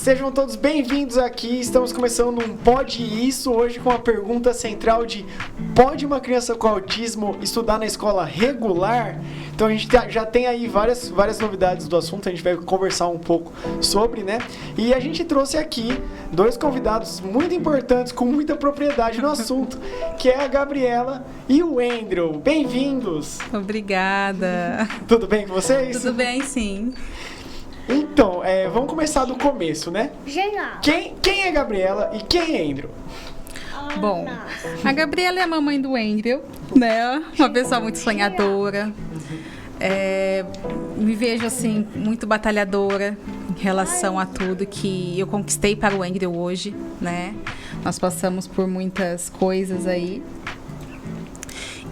Sejam todos bem-vindos aqui. Estamos começando um Pode Isso hoje com a pergunta central de: pode uma criança com autismo estudar na escola regular? Então a gente já tem aí várias novidades do assunto, a gente vai conversar um pouco sobre, né? E a gente trouxe aqui dois convidados muito importantes, com muita propriedade no assunto, que é a Gabriela e o Andrew. Bem-vindos! Obrigada! Tudo bem com vocês? Tudo bem, sim. Então, vamos começar do começo, né? Geral. Quem é a Gabriela e quem é Andrew? Bom, a Gabriela é a mamãe do Andrew, né? Uma pessoa muito sonhadora. Me vejo, assim, muito batalhadora em relação a tudo que eu conquistei para o Andrew hoje, né? Nós passamos por muitas coisas aí.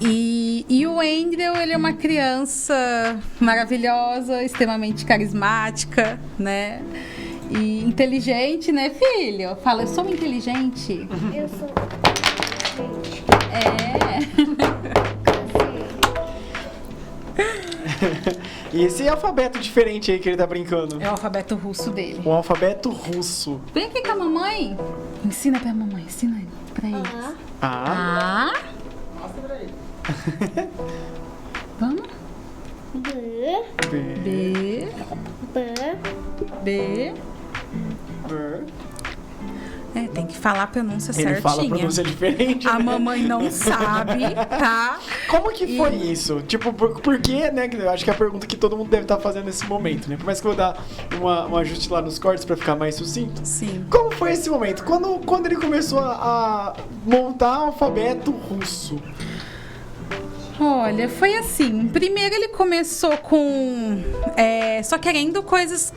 E o Andrew, ele é uma criança maravilhosa, extremamente carismática, né? E inteligente, né, filho? Fala, eu sou inteligente. Eu sou inteligente. E esse alfabeto diferente aí que ele tá brincando? É o alfabeto russo dele. O alfabeto russo. Vem aqui com a mamãe. Ensina pra mamãe, ensina pra eles. Ah. Mostra pra ele. Vamos? B, B, B, B. Tem que falar a pronúncia Ele certinha. fala a pronúncia diferente, A né? mamãe não sabe, tá? Como que foi isso? Tipo, por que, né? Eu acho que é a pergunta que todo mundo deve estar fazendo nesse momento, né? Por mais que eu vou dar um ajuste lá nos cortes pra ficar mais sucinto. Sim. Como foi esse momento? Quando ele começou a montar o alfabeto russo? Olha, foi assim. Primeiro ele começou com só querendo coisas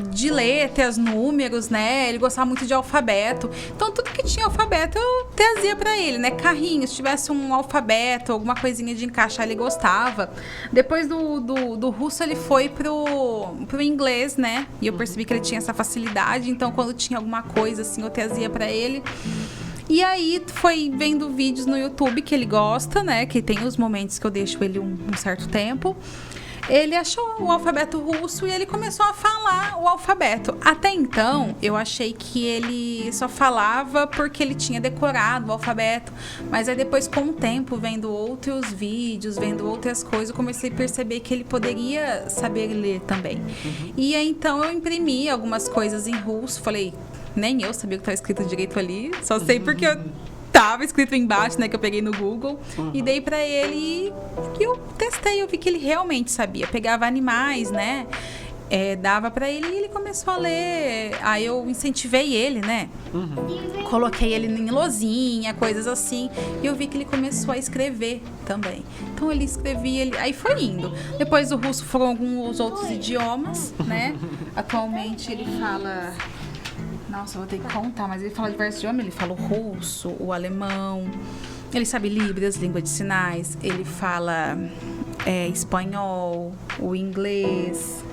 de letras, números, né? Ele gostava muito de alfabeto. Então, tudo que tinha alfabeto eu trazia pra ele, né? Carrinho, se tivesse um alfabeto, alguma coisinha de encaixar, ele gostava. Depois do russo, ele foi pro inglês, né? E eu percebi que ele tinha essa facilidade. Então, quando tinha alguma coisa, assim, eu trazia pra ele. E aí, foi vendo vídeos no YouTube que ele gosta, né? Que tem os momentos que eu deixo ele um certo tempo. Ele achou o alfabeto russo e ele começou a falar o alfabeto. Até então, eu achei que ele só falava porque ele tinha decorado o alfabeto. Mas aí depois, com o tempo, vendo outros vídeos, vendo outras coisas, eu comecei a perceber que ele poderia saber ler também. E aí, então, eu imprimi algumas coisas em russo. Falei, nem eu sabia o que estava escrito direito ali. Só sei porque eu tava escrito embaixo, né, que eu peguei no Google, e dei pra ele e eu testei, eu vi que ele realmente sabia. Pegava animais, né, dava pra ele e ele começou a ler. Aí eu incentivei ele, né, coloquei ele em lousinha, coisas assim, e eu vi que ele começou a escrever também. Então ele escrevia, aí foi indo. Depois o russo foram alguns outros idiomas, né, atualmente ele fala... Nossa, eu vou ter que contar, mas ele fala diversos idiomas. Ele fala o russo, o alemão, ele sabe Libras, língua de sinais, ele fala espanhol, o inglês,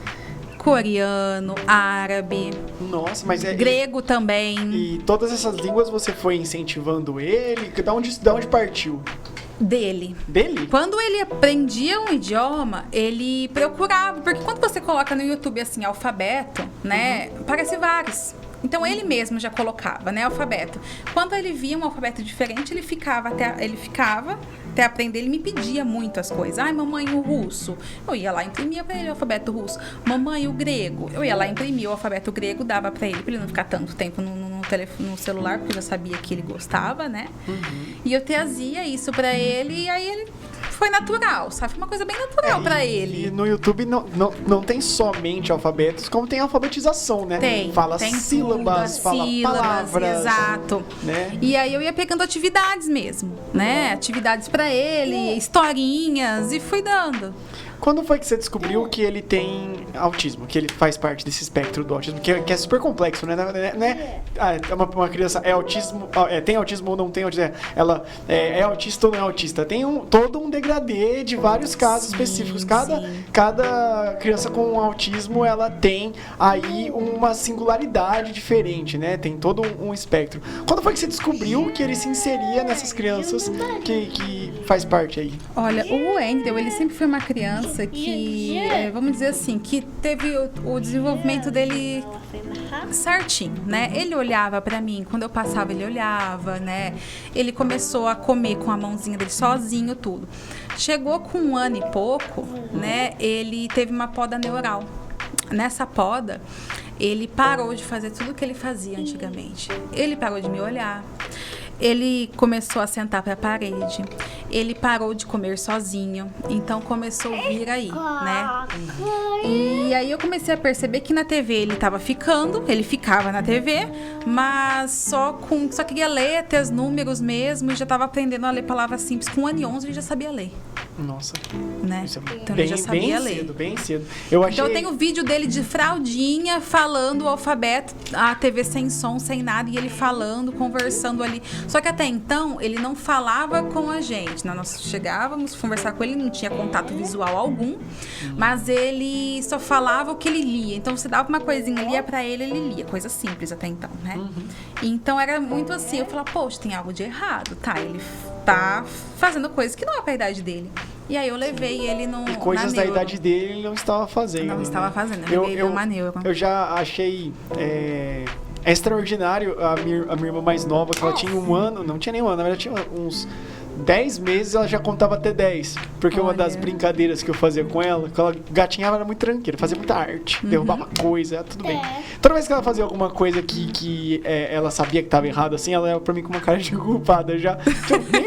coreano, árabe. Nossa, mas grego também. E todas essas línguas você foi incentivando ele? Da onde partiu? Dele. Dele? Quando ele aprendia um idioma, ele procurava, porque quando você coloca no YouTube assim, alfabeto, né, aparece vários. Então ele mesmo já colocava, né, alfabeto. Quando ele via um alfabeto diferente, ele ficava até aprender. Ele me pedia muito as coisas. Ai, mamãe, o russo. Eu ia lá e imprimia pra ele o alfabeto russo. Mamãe, o grego. Eu ia lá e imprimia o alfabeto grego, dava pra ele não ficar tanto tempo no celular, porque eu já sabia que ele gostava, né? E eu trazia isso pra ele, e aí ele foi natural, sabe? Foi uma coisa bem natural pra ele. E no YouTube não tem somente alfabetos, como tem alfabetização, né? Fala tem sílabas, fala palavras. Exato. Né? E aí eu ia pegando atividades mesmo, né? Atividades pra ele, historinha, e fui dando. Quando foi que você descobriu que ele tem autismo? Que ele faz parte desse espectro do autismo? Que é super complexo, né? Uma criança tem autismo ou não tem autismo? Ela é autista ou não é autista? Tem todo um degradê de vários casos específicos. Cada criança com autismo, ela tem aí uma singularidade diferente, né? Tem todo um espectro. Quando foi que você descobriu que ele se inseria nessas crianças que faz parte aí? Olha, o Wendel, ele sempre foi uma criança criança que, vamos dizer assim, que teve o desenvolvimento dele certinho, né? Ele olhava pra mim, quando eu passava ele olhava, né? Ele começou a comer com a mãozinha dele sozinho, tudo. Chegou com 1 ano e pouco, né? Ele teve uma poda neural. Nessa poda, ele parou de fazer tudo o que ele fazia antigamente. Ele parou de me olhar. Ele começou a sentar para a parede. Ele parou de comer sozinho. Então começou a vir aí, né? E aí eu comecei a perceber que na TV ele estava ficando, ele ficava na TV, mas só queria letras, números mesmo, e já estava aprendendo a ler palavras simples. Com 1 ano e 11 ele já sabia ler. Nossa. Né? Isso é Então bem, ele já sabia bem ler. cedo, bem cedo. Eu achei... Então eu tenho vídeo dele de fraldinha, falando o alfabeto, a TV sem som, sem nada, e ele falando, conversando ali. Só que até então, ele não falava com a gente. Nós chegávamos, conversar com ele, não tinha contato visual algum, mas ele só falava o que ele lia. Então você dava uma coisinha, lia pra ele, ele lia. Coisa simples até então, né? Então era muito assim, eu falava, poxa, tem algo de errado. Tá, ele tá fazendo coisas que não é pra idade dele. E aí eu levei ele no E coisas da idade dele ele não estava fazendo. Não né? estava fazendo, eu levei ele numa neuro. Eu já achei extraordinário a minha irmã mais nova, que ela tinha 1 ano, não tinha nem 1 ano, na verdade tinha uns 10 meses, ela já contava até 10. Porque uma das brincadeiras que eu fazia com ela, que ela gatinhava, era muito tranqueira, fazia muita arte, derrubava coisa, tudo bem. Toda vez que ela fazia alguma coisa que ela sabia que estava errado, assim, ela ia pra mim com uma cara de culpada já.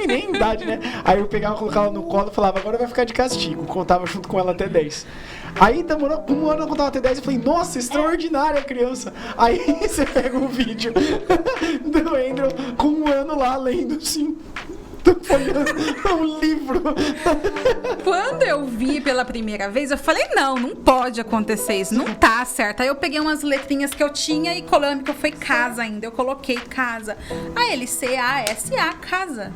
Nem idade, né? Aí eu pegava, colocava ela no colo e falava, agora vai ficar de castigo. Contava junto com ela até 10. Aí demorou 1 ano, eu contava até 10 e falei, nossa, extraordinária a criança. Aí você pega um vídeo do Andrew com 1 ano lá lendo assim. Um livro. Quando eu vi pela primeira vez, eu falei, não pode acontecer isso, não tá certo. Aí eu peguei umas letrinhas que eu tinha e colando, que eu fui casa ainda, eu coloquei casa. Aí ele, C-A-S-A, casa.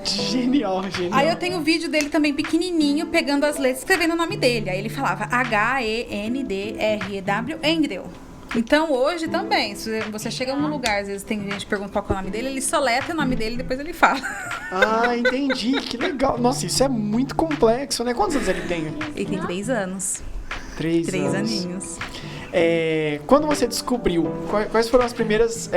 Genial. Aí eu tenho o vídeo dele também pequenininho, pegando as letras, escrevendo o nome dele. Aí ele falava H-E-N-D-R-E-W, Andrew. Então hoje também, se você chega num lugar, às vezes tem gente que pergunta qual é o nome dele, ele só letra o nome dele e depois ele fala. Ah, entendi, que legal. Nossa, isso é muito complexo, né? Quantos anos ele tem? Ele tem 3 anos. 3 3 anos. aninhos. Quando você descobriu, quais foram as primeiras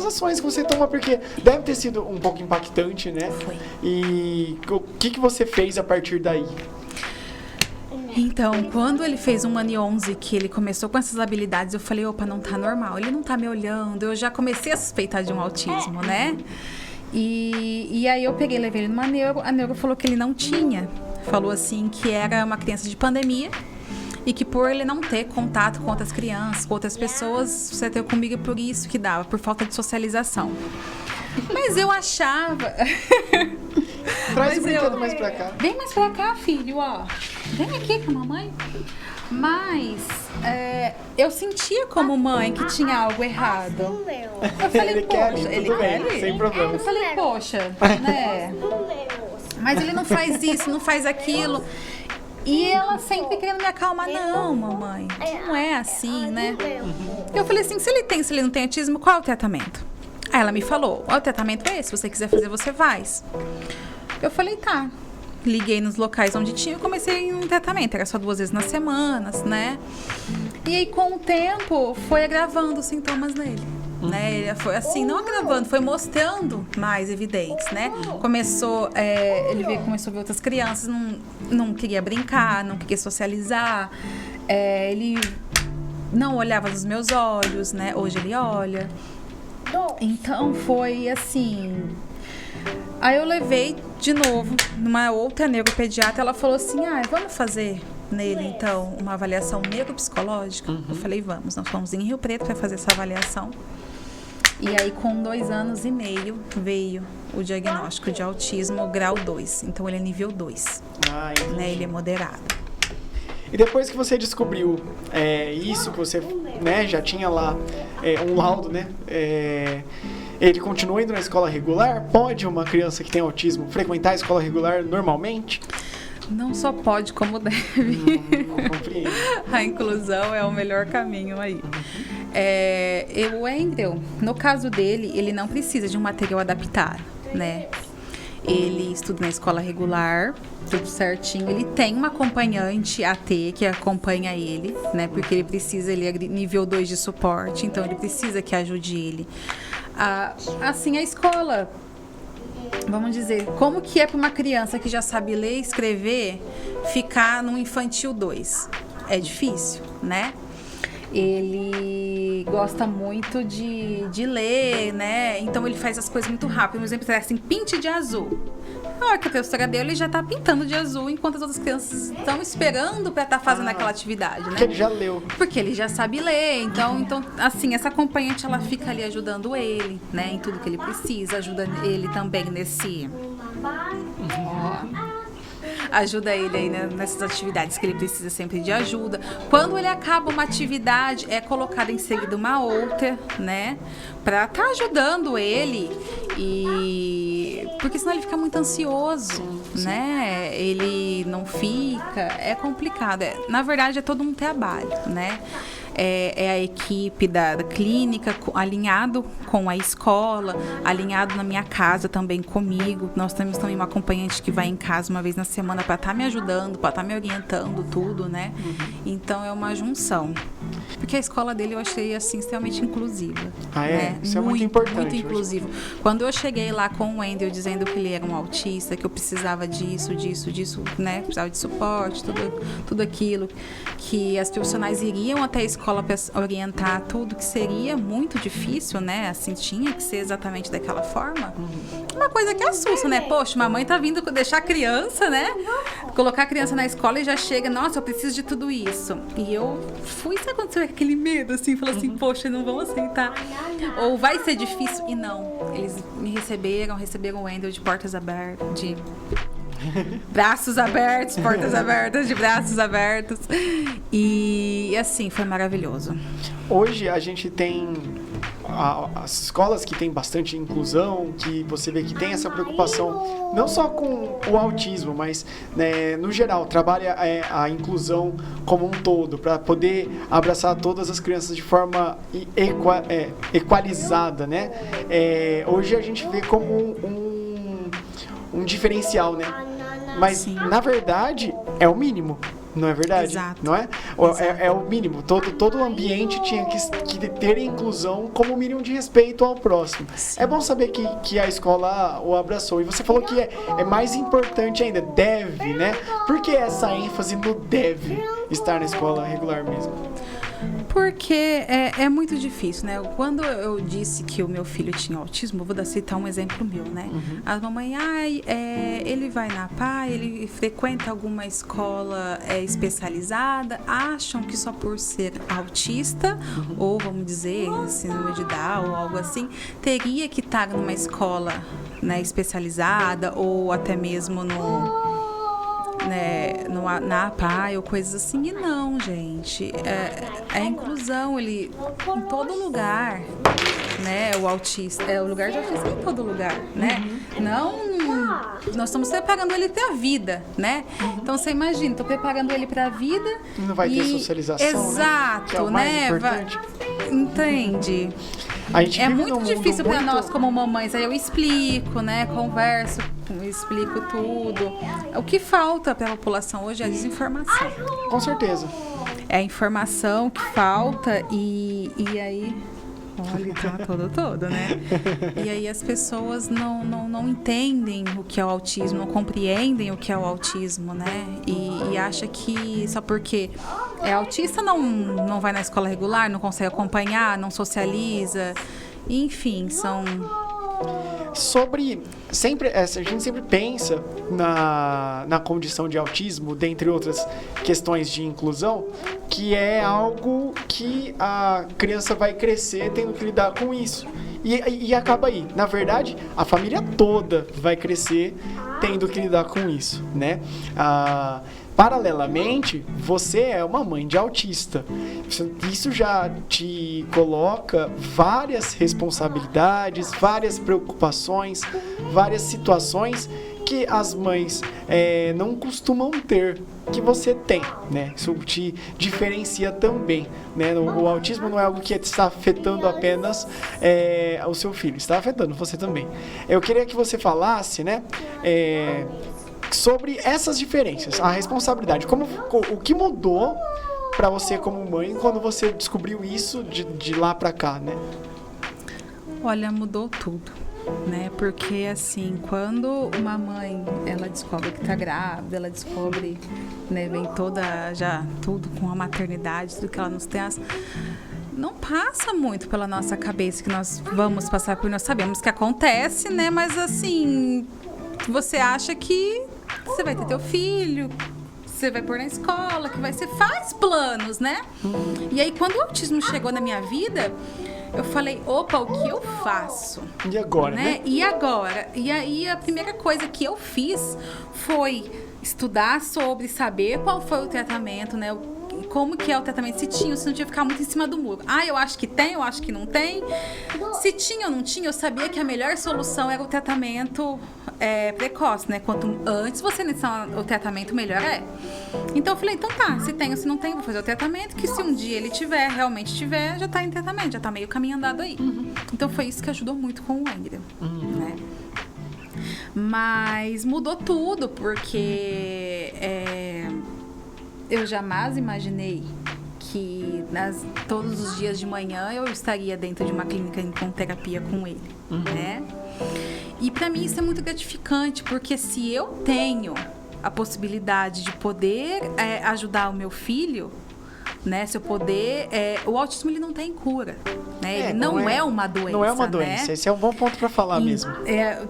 ações que você tomou? Porque deve ter sido um pouco impactante, né? Foi. E o que você fez a partir daí? Então, quando ele fez 1 ano e 11, que ele começou com essas habilidades, eu falei, opa, não tá normal, ele não tá me olhando. Eu já comecei a suspeitar de um autismo, né? E aí eu peguei e levei ele numa neuro, a neuro falou que ele não tinha. Falou assim que era uma criança de pandemia e que por ele não ter contato com outras crianças, com outras pessoas, você teve comigo por isso que dava, por falta de socialização. Mas eu achava... Traz o brinquedo mais pra cá. Vem mais pra cá, filho, ó. Vem aqui com a mamãe. Mas eu sentia como mãe que tinha algo errado. Eu falei, Ele quer poxa, ali, ele tudo quer bem, ali? sem problema. Eu falei, poxa, né? Mas ele não faz isso, não faz aquilo. E ela sempre querendo me acalmar. Não, mamãe, não é assim, né? Eu falei assim, se ele não tem autismo, qual é o tratamento? Aí ela me falou, o tratamento é esse, se você quiser fazer, você faz. Eu falei, tá. Liguei nos locais onde tinha e comecei um tratamento. Era só 2 vezes na semana, né? E aí, com o tempo, foi agravando os sintomas nele. Né? Ele foi assim, não agravando, foi mostrando mais evidentes, né? Começou a ver outras crianças, não queria brincar, não queria socializar. Ele não olhava nos meus olhos, né? Hoje ele olha. Então, foi assim... Aí eu levei de novo numa outra neuropediatra, ela falou assim, vamos fazer nele então uma avaliação neuropsicológica? Eu falei, vamos, nós fomos em Rio Preto para fazer essa avaliação. E aí com 2 anos e meio veio o diagnóstico de autismo grau 2, então ele é nível 2, né? Ele é moderado. E depois que você descobriu isso, que você já tinha lá um laudo, né? Ele continua indo na escola regular? Pode uma criança que tem autismo frequentar a escola regular normalmente? Não só pode, como deve. Não compreendo. A inclusão é o melhor caminho aí. O Andrew, no caso dele, ele não precisa de um material adaptado, né? Ele estuda na escola regular, tudo certinho. Ele tem uma acompanhante AT que acompanha ele, né? Porque ele precisa, ele é nível 2 de suporte, então ele precisa que ajude ele. Assim, a escola, vamos dizer, como que é para uma criança que já sabe ler e escrever ficar no infantil 2? É difícil, né? Ele gosta muito de ler, né? Então ele faz as coisas muito rápido. Por exemplo, assim, pinte de azul. Na hora que a professora dele, ele já tá pintando de azul, enquanto as outras crianças estão esperando para estar fazendo aquela atividade, né? Porque ele já leu. Porque ele já sabe ler. Então, assim, essa acompanhante, ela fica ali ajudando ele, né? Em tudo que ele precisa. Ajuda ele também nesse... Ajuda ele aí, né, nessas atividades que ele precisa sempre de ajuda. Quando ele acaba uma atividade, é colocada em seguida uma outra, né? Pra estar ajudando ele. Porque senão ele fica muito ansioso, né? Ele não fica... É complicado. Na verdade, é todo um trabalho, né? É a equipe da clínica alinhado com a escola, alinhado na minha casa também comigo. Nós temos também uma acompanhante que vai em casa uma vez na semana para estar me ajudando, para estar me orientando tudo, né? Então é uma junção. Porque a escola dele eu achei assim extremamente inclusiva. Ah, é? Né? Isso é muito importante. Muito inclusivo. Quando eu cheguei lá com o Wendel dizendo que ele era um autista, que eu precisava disso, né? Precisava de suporte, tudo aquilo, que as profissionais iriam até a escola para orientar tudo, que seria muito difícil, né? Assim, tinha que ser exatamente daquela forma. Uma coisa que assusta, né? Poxa, mamãe tá vindo deixar a criança, né? Colocar a criança na escola e já chega, nossa, eu preciso de tudo isso. E eu fui, sabe quando você vê aquele medo, assim, falou assim, poxa, não vão aceitar. Ou vai ser difícil. E não, eles me receberam o Wendel de portas abertas, de braços abertos, portas abertas, de braços abertos. E assim, foi maravilhoso. Hoje a gente tem as escolas que tem bastante inclusão, que você vê que tem essa preocupação não só com o autismo, mas né, no geral, trabalha a inclusão como um todo, para poder abraçar todas as crianças de forma equalizada, né? Hoje a gente vê como um diferencial, né? Mas, Sim. na verdade, é o mínimo. Não é verdade? Exato. Não é? É o mínimo. Todo o ambiente tinha que ter inclusão como mínimo de respeito ao próximo. Sim. É bom saber que a escola o abraçou. E você falou que é mais importante ainda, deve, né? Por que essa ênfase no deve estar na escola regular mesmo? Porque é muito difícil, né? Quando eu disse que o meu filho tinha autismo, vou citar um exemplo meu, né? A mamãe, ele vai na PA, ele frequenta alguma escola especializada, acham que só por ser autista, ou vamos dizer, síndrome de Down ou algo teria que estar numa escola, né, especializada, ou até mesmo na APA ou coisas assim. E não, gente. A inclusão, ele em todo lugar, né? O autista, o lugar de autista em todo lugar, né? Não, nós estamos preparando ele para a vida, né? Então você imagina, estou preparando ele para a vida. Não vai ter socialização, exato, né? Que é o mais importante. Entende? A gente É vive muito num difícil mundo para nós como mamães. Aí eu explico, né? Converso, explico tudo. O que falta para a população hoje é a desinformação. Com certeza. É a informação que falta e aí... Olha, tá todo, né? E aí as pessoas não entendem o que é o autismo, não compreendem o que é o autismo, né? E acha que só porque é autista não vai na escola regular, não consegue acompanhar, não socializa. Enfim, são... A gente sempre pensa na condição de autismo, dentre outras questões de inclusão, que é algo que a criança vai crescer tendo que lidar com isso. E acaba aí. Na verdade, a família toda vai crescer tendo que lidar com isso, né? Paralelamente, você é uma mãe de autista. Isso já te coloca várias responsabilidades, várias preocupações, várias situações que as mães não costumam ter, que você tem, né? Isso te diferencia também, né? O autismo não é algo que está afetando apenas o seu filho, está afetando você também. Eu queria que você falasse, né? Sobre essas diferenças, a responsabilidade, o que mudou para você como mãe quando você descobriu isso de lá para cá, né? Olha, mudou tudo, né? Porque assim, quando uma mãe, ela descobre que tá grávida, ela descobre, né, vem toda já tudo com a maternidade, tudo que ela nos tem, não passa muito pela nossa cabeça que nós vamos passar por, nós sabemos que acontece, né? Mas assim, você acha que você vai ter teu filho, você vai pôr na escola, que vai ser, faz planos, né? E aí, quando o autismo chegou na minha vida, eu falei, opa, o que eu faço? E agora, né? E agora? E aí, a primeira coisa que eu fiz foi estudar sobre, saber qual foi o tratamento, né? Como que é o tratamento, se tinha ou se não tinha, ficar muito em cima do muro. Eu acho que tem, eu acho que não tem. Se tinha ou não tinha, eu sabia que a melhor solução era o tratamento precoce, né? Quanto antes você iniciar o tratamento, melhor é. Então eu falei, então tá, se tem ou se não tem, vou fazer o tratamento, que se um dia ele realmente tiver, já tá em tratamento, já tá meio caminho andado aí. Então foi isso que ajudou muito com o Andrew, né? Mas mudou tudo, porque eu jamais imaginei que todos os dias de manhã eu estaria dentro de uma clínica com terapia com ele, né? E para mim isso é muito gratificante, porque se eu tenho a possibilidade de poder ajudar o meu filho, né? Se eu poder... o autismo, ele não tem cura, né? Ele não é uma doença, não é uma doença, né? Esse é um bom ponto para falar mesmo.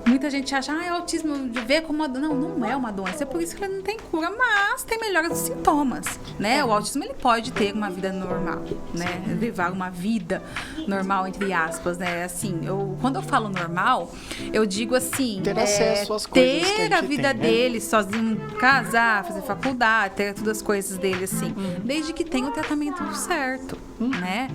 Muita gente acha, autismo, vê como uma doença. Não é uma doença, é por isso que ele não tem cura, mas tem melhora dos sintomas, né? O autismo, ele pode ter uma vida normal, né? Levar uma vida normal, entre aspas, né? Assim, quando eu falo normal, eu digo assim... Ter acesso às coisas que a gente a vida tem, dele, sozinho, casar, fazer faculdade, ter todas as coisas dele, assim. Desde que tenha o tratamento certo, né?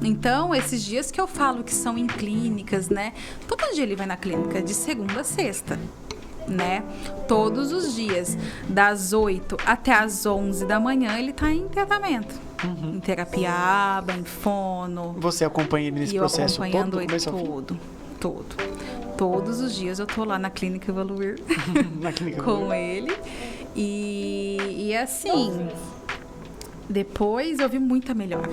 Então, esses dias que eu falo que são em clínicas, né? Todo dia ele vai na clínica, de segunda a sexta, né? Todos os dias, das 8 até as 11 da manhã, ele tá em tratamento. Em terapia ABA, em fono. Você acompanha ele nesse processo todo? Acompanhando ele todo. Todos os dias eu tô lá na clínica Evoluir na clínica com ele. E assim... Depois eu vi muita melhora.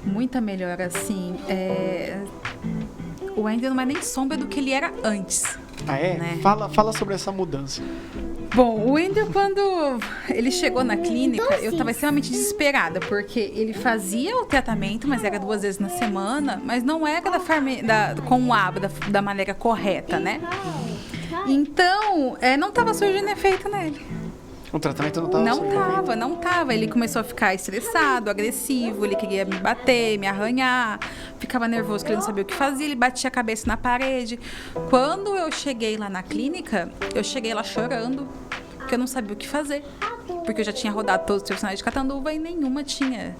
Muita melhora, assim. O Andrew não é nem sombra do que ele era antes. Né? Fala sobre essa mudança. Bom, o Andrew, quando ele chegou na clínica, eu estava extremamente desesperada, porque ele fazia o tratamento, mas era 2 vezes na semana, mas não era com o ABA, da maneira correta, né? Então, não estava surgindo efeito nele. O tratamento não tava. Ele começou a ficar estressado, agressivo, ele queria me bater, me arranhar, ficava nervoso, que ele não sabia o que fazia, ele batia a cabeça na parede. Quando eu cheguei lá na clínica, eu cheguei lá chorando, porque eu não sabia o que fazer. Porque eu já tinha rodado todos os profissionais de Catanduva e nenhuma tinha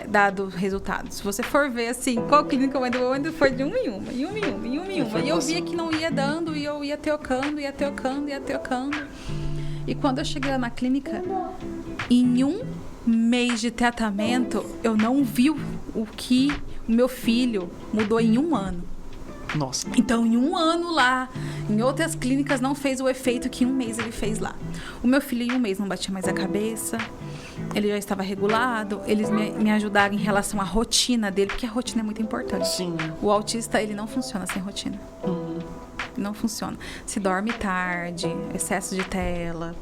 dado resultado. Se você for ver, assim, qual clínica eu ainda foi de uma em uma. E eu via que não ia dando, e eu ia teocando. E quando eu cheguei lá na clínica, em 1 mês de tratamento, eu não vi o que o meu filho mudou em 1 ano. Nossa. Então, em 1 ano lá, em outras clínicas, não fez o efeito que em 1 mês ele fez lá. O meu filho, em 1 mês, não batia mais a cabeça, ele já estava regulado, eles me ajudaram em relação à rotina dele, porque a rotina é muito importante. Sim. O autista, ele não funciona sem rotina. Não funciona. Se dorme tarde, excesso de tela,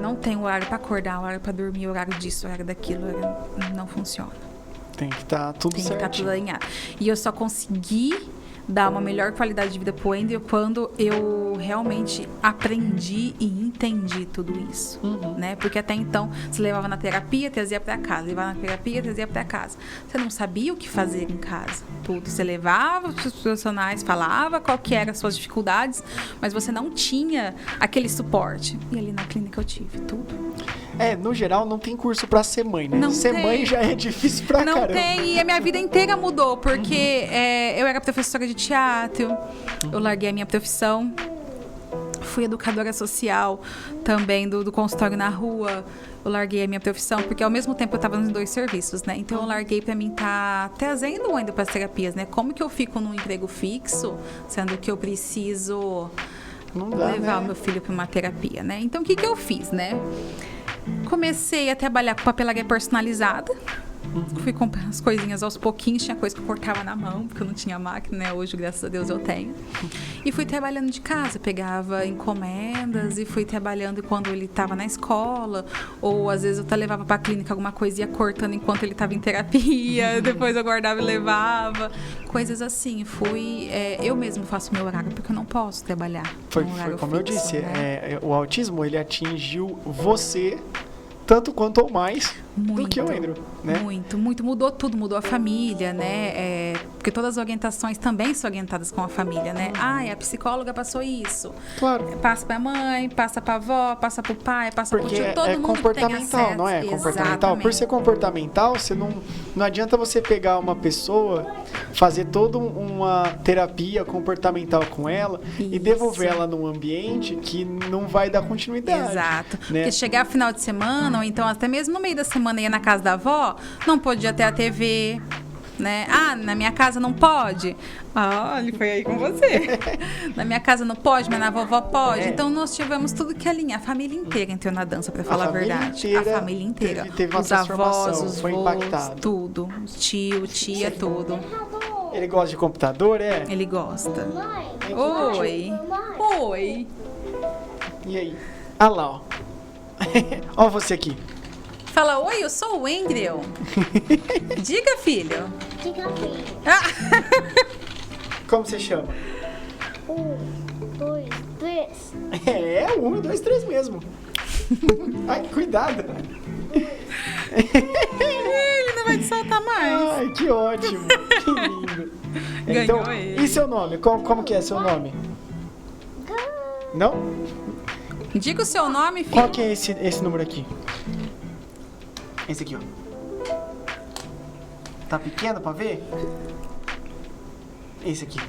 não tem horário para acordar, horário para dormir, horário disso, horário daquilo, não funciona. Tem que estar tudo certo. Tem que estar tudo alinhado. E eu só consegui dar uma melhor qualidade de vida pro Andrew quando eu realmente aprendi e entendi tudo isso, né? Porque até então, você levava na terapia, trazia para casa, levava na terapia, trazia para casa. Você não sabia o que fazer em casa, tudo. Você levava os profissionais, falava qual que eram as suas dificuldades, mas você não tinha aquele suporte. E ali na clínica eu tive tudo. No geral, não tem curso pra ser mãe, né? Não ser tem. Mãe já é difícil pra caramba. Não tem, e a minha vida inteira mudou, porque eu era professora de teatro, eu larguei a minha profissão, fui educadora social também do consultório na rua. Eu larguei a minha profissão, porque ao mesmo tempo eu estava nos 2 serviços, né? Então eu larguei para mim estar trazendo ainda para as terapias, né? Como que eu fico num emprego fixo, sendo que eu preciso Não dá, levar né? o meu filho para uma terapia, né? Então o que eu fiz, né? Comecei a trabalhar com papelaria personalizada. Fui comprando as coisinhas aos pouquinhos, tinha coisa que eu cortava na mão, porque eu não tinha máquina, né? Hoje, graças a Deus, eu tenho. E fui trabalhando de casa, pegava encomendas e fui trabalhando quando ele estava na escola, ou às vezes eu até levava para a clínica alguma coisa e ia cortando enquanto ele estava em terapia, depois eu guardava e levava, coisas assim. Eu mesmo faço meu horário, porque eu não posso trabalhar. Foi num horário como eu fixo, disse, né? o autismo, ele atingiu você tanto quanto ou mais do que o Andrew, né? Muito. Mudou tudo, mudou a família, né? Porque todas as orientações também são orientadas com a família, né? A psicóloga passou isso. Claro. Passa pra mãe, passa pra avó, passa pro pai, passa pro Porque tio, todo é mundo comportamental, tem não é? acesso. Comportamental. Por ser comportamental, você não adianta você pegar uma pessoa, fazer toda uma terapia comportamental com ela e Isso. devolver ela num ambiente que não vai dar continuidade. Exato. Né? Porque chegar final de semana, ou então até mesmo no meio da semana ia na casa da avó, não podia ter a TV, né? Na minha casa não pode. Ele foi aí com você. Na minha casa não pode, mas na vovó pode. Então nós tivemos tudo que alinhar. A família inteira entrou na dança, pra falar a verdade. A família inteira. Teve uma Os avós, transformação, os foi avós, impactado. tudo. Tio, tia, tudo. Ele gosta de computador, é? Ele gosta. Mãe. Oi. Oi. E aí? Ah lá, ó. Ó você aqui. Fala, oi, eu sou o Andrew. Diga, filho. Diga bem. Como você chama? 1, 2, 3. 1, 2, 3 mesmo. Ai, cuidado. Ele não vai te soltar mais. Ai, que ótimo. Que lindo. Ganhou Então, ele. e seu nome? Como que é seu nome? Não? Diga o seu nome, filho. Qual que é esse número aqui? Esse aqui, ó. Tá pequeno pra ver? Esse aqui.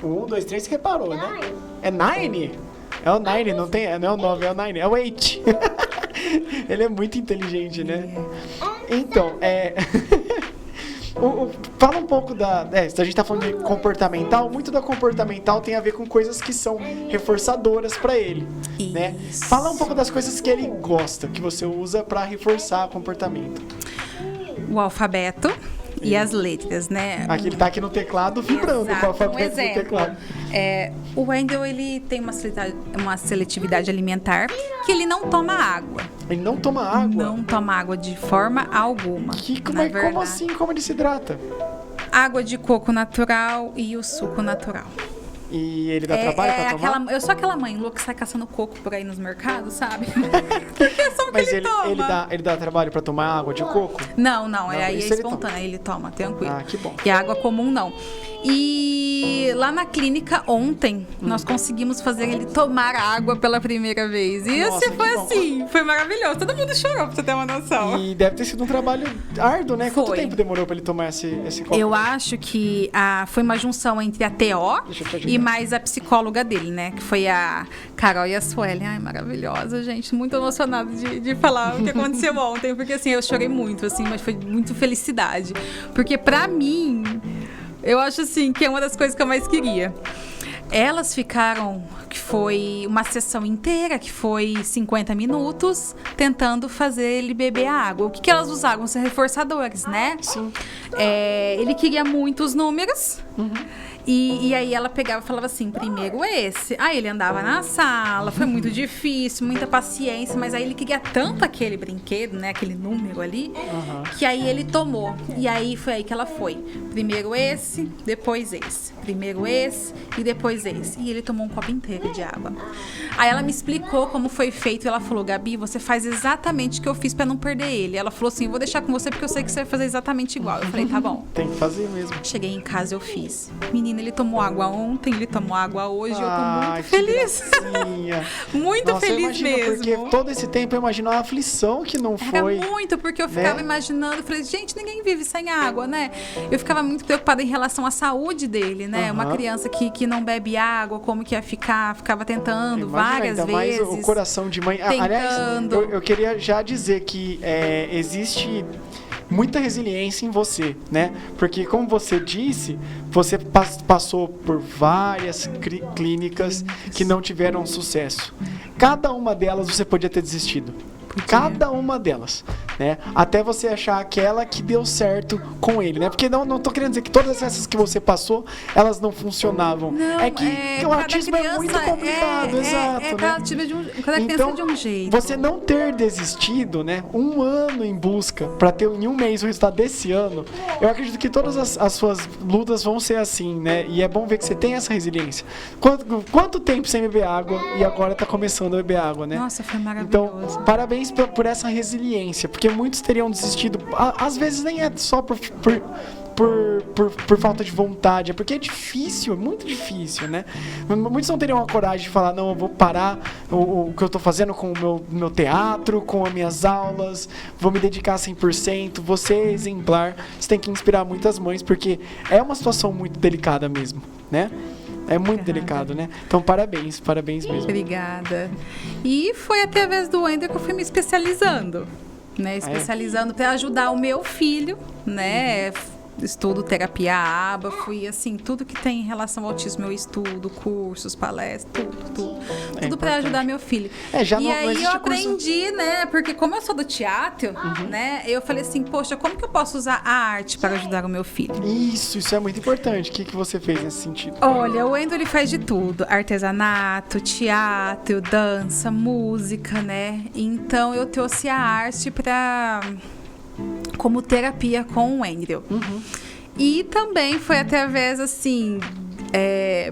1, 2, 3, você reparou, né? É 9? É o 9, não é o 9, é o 9, é o 8. Ele é muito inteligente, né? Então, fala um pouco a gente tá falando de comportamental, muito da comportamental tem a ver com coisas que são reforçadoras pra ele, né? Isso. Fala um pouco das coisas que ele gosta, que você usa pra reforçar o comportamento. O alfabeto e as letras, né? Aqui ele tá aqui no teclado vibrando com o Exato. alfabeto no teclado. O Wendel, ele tem uma seletividade alimentar que ele não toma água. Ele não toma água? Não toma água de forma alguma. na Como verdade. assim? Como ele se hidrata? Água de coco natural e o suco natural. E ele dá trabalho pra tomar? Eu sou aquela mãe louca que sai caçando coco por aí nos mercados, sabe? Porque é só o que Mas ele toma. ele dá trabalho pra tomar água de coco? Não, aí é isso ele espontâneo, aí ele toma, tranquilo. Ah, que bom. E a água comum não. E lá na clínica ontem, nós conseguimos fazer ele tomar água pela primeira vez. E Nossa, esse foi que bom. assim, foi maravilhoso. Todo mundo chorou, pra você ter uma noção. E deve ter sido um trabalho árduo, né? Quanto Foi. tempo demorou pra ele tomar esse copo? Eu acho que foi uma junção entre a TO Deixa eu te ajudar. e mais a psicóloga dele, né? Que foi a Carol e a Suelen. Ai, maravilhosa, gente. Muito emocionada de falar o que aconteceu ontem. Porque, assim, eu chorei muito, assim, mas foi muito felicidade. Porque, pra mim, eu acho, assim, que é uma das coisas que eu mais queria. Elas ficaram, que foi uma sessão inteira, que foi 50 minutos, tentando fazer ele beber a água. O que elas usaram? Os reforçadores, né? Sim. Ele queria muitos números. E aí ela pegava e falava assim, primeiro esse. Aí ele andava na sala, foi muito difícil, muita paciência, mas aí ele queria tanto aquele brinquedo, né, aquele número ali, que aí ele tomou. E aí foi aí que ela foi. Primeiro esse, depois esse. Primeiro esse e depois esse. E ele tomou um copo inteiro de água. Aí ela me explicou como foi feito e ela falou, Gabi, você faz exatamente o que eu fiz pra não perder ele. Ela falou assim, vou deixar com você porque eu sei que você vai fazer exatamente igual. Eu falei, tá bom. Tem que fazer mesmo. Cheguei em casa, eu fiz. Menina, ele tomou água ontem, ele tomou água hoje, eu tô Ai, muito que feliz. gracinha. Muito Nossa, eu feliz imagino, mesmo. porque todo esse tempo eu imagino a aflição que não foi. Era muito, porque eu ficava né? imaginando, falei, gente, ninguém vive sem água, né? Eu ficava muito preocupada em relação à saúde dele, né? Aham. Uma criança que não bebe água, como que ia ficar? Ficava tentando Imagina, várias ainda vezes. mais o coração de mãe. tentando. Aliás, eu queria já dizer que existe muita resiliência em você, né? Porque, como você disse, você passou por várias clínicas que não tiveram sucesso. Cada uma delas você podia ter desistido. Cada uma delas, né? Até você achar aquela que deu certo com ele, né? Porque não tô querendo dizer que todas essas que você passou, elas não funcionavam. Não, é que o cada autismo é muito complicado, exato, cada né? criança Então, de um jeito. você não ter desistido, né? 1 ano em busca para ter em 1 mês o resultado desse ano, eu acredito que todas as suas lutas vão ser assim, né? E é bom ver que você tem essa resiliência. Quanto tempo sem beber água e agora tá começando a beber água, né? Nossa, foi maravilhoso. Então, parabéns por essa resiliência, porque muitos teriam desistido. Às vezes nem é só por falta de vontade, é porque é difícil, é muito difícil, né? Muitos não teriam a coragem de falar, não, eu vou parar o que eu tô fazendo com o meu teatro, com as minhas aulas, vou me dedicar 100%, vou ser exemplar. Você tem que inspirar muitas mães, porque é uma situação muito delicada mesmo, né? É muito delicado, né? Então, parabéns mesmo. Obrigada. E foi através do Wendel que eu fui me especializando, né? Especializando para ajudar o meu filho, né? Estudo terapia ABA, fui assim, tudo que tem em relação ao autismo eu estudo, cursos, palestras, tudo para ajudar meu filho. Já e não aí existe eu aprendi, né? Porque como eu sou do teatro, né? Eu falei assim, poxa, como que eu posso usar a arte para ajudar o meu filho? Isso é muito importante. O que você fez nesse sentido? Olha, o Wendel ele faz de tudo, artesanato, teatro, dança, música, né? Então eu trouxe a arte como terapia com o Wendel. E também foi através, assim,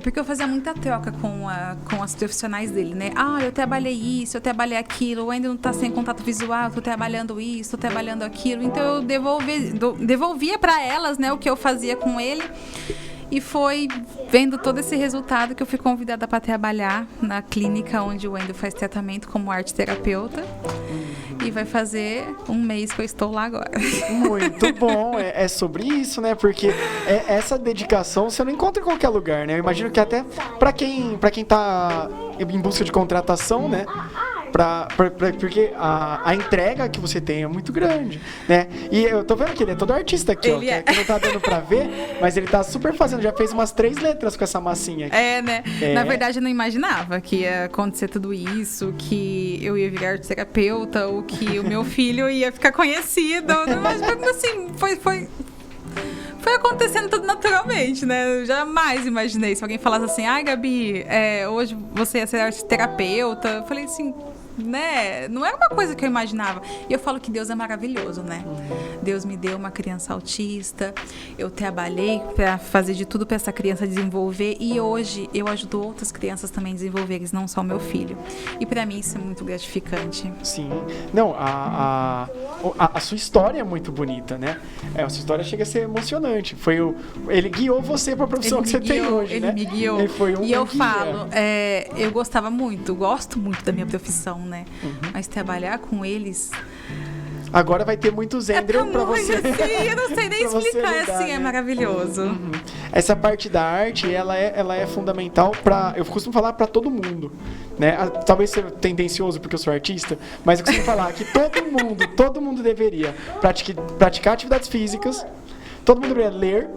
porque eu fazia muita troca com as profissionais dele, né? Eu trabalhei isso, eu trabalhei aquilo, o Wendel não tá sem contato visual, tô trabalhando isso, tô trabalhando aquilo. Então eu devolvia para elas, né, o que eu fazia com ele. E foi vendo todo esse resultado que eu fui convidada para trabalhar na clínica onde o Wendel faz tratamento como arte terapeuta. E vai fazer 1 mês que eu estou lá agora. Muito bom, é sobre isso, né? Porque essa dedicação você não encontra em qualquer lugar, né? Eu imagino que até para quem tá em busca de contratação, né? Porque a entrega que você tem é muito grande, né? E eu tô vendo que ele é todo artista aqui, Ele ó. Que não tá dando pra ver, mas ele tá super fazendo. Já fez umas 3 letras com essa massinha aqui. Né? Na verdade, eu não imaginava que ia acontecer tudo isso, que eu ia virar arte terapeuta, ou que o meu filho ia ficar conhecido. Mas, assim, foi acontecendo tudo naturalmente, né? Eu jamais imaginei. Se alguém falasse assim, Gabi, hoje você ia ser arte terapeuta. Eu falei assim, né? Não era uma coisa que eu imaginava. E eu falo que Deus é maravilhoso, né? Deus me deu uma criança autista. Eu trabalhei para fazer de tudo para essa criança desenvolver. E hoje eu ajudo outras crianças também a desenvolverem, não só o meu filho. E para mim isso é muito gratificante. Sim. Não, a sua história é muito bonita, né? A sua história chega a ser emocionante. Ele guiou você para a profissão que você tem hoje, né? Ele me guiou. Ele foi e eu guia. falo, eu gosto muito da minha profissão, né? Mas trabalhar com eles... Agora vai ter muito Zendel pra você. Assim, eu não sei nem explicar, lidar, assim, né? é maravilhoso. Essa parte da arte, ela é fundamental pra... Eu costumo falar pra todo mundo, né? Talvez seja tendencioso porque eu sou artista, mas eu costumo falar que todo mundo deveria praticar atividades físicas, todo mundo deveria ler,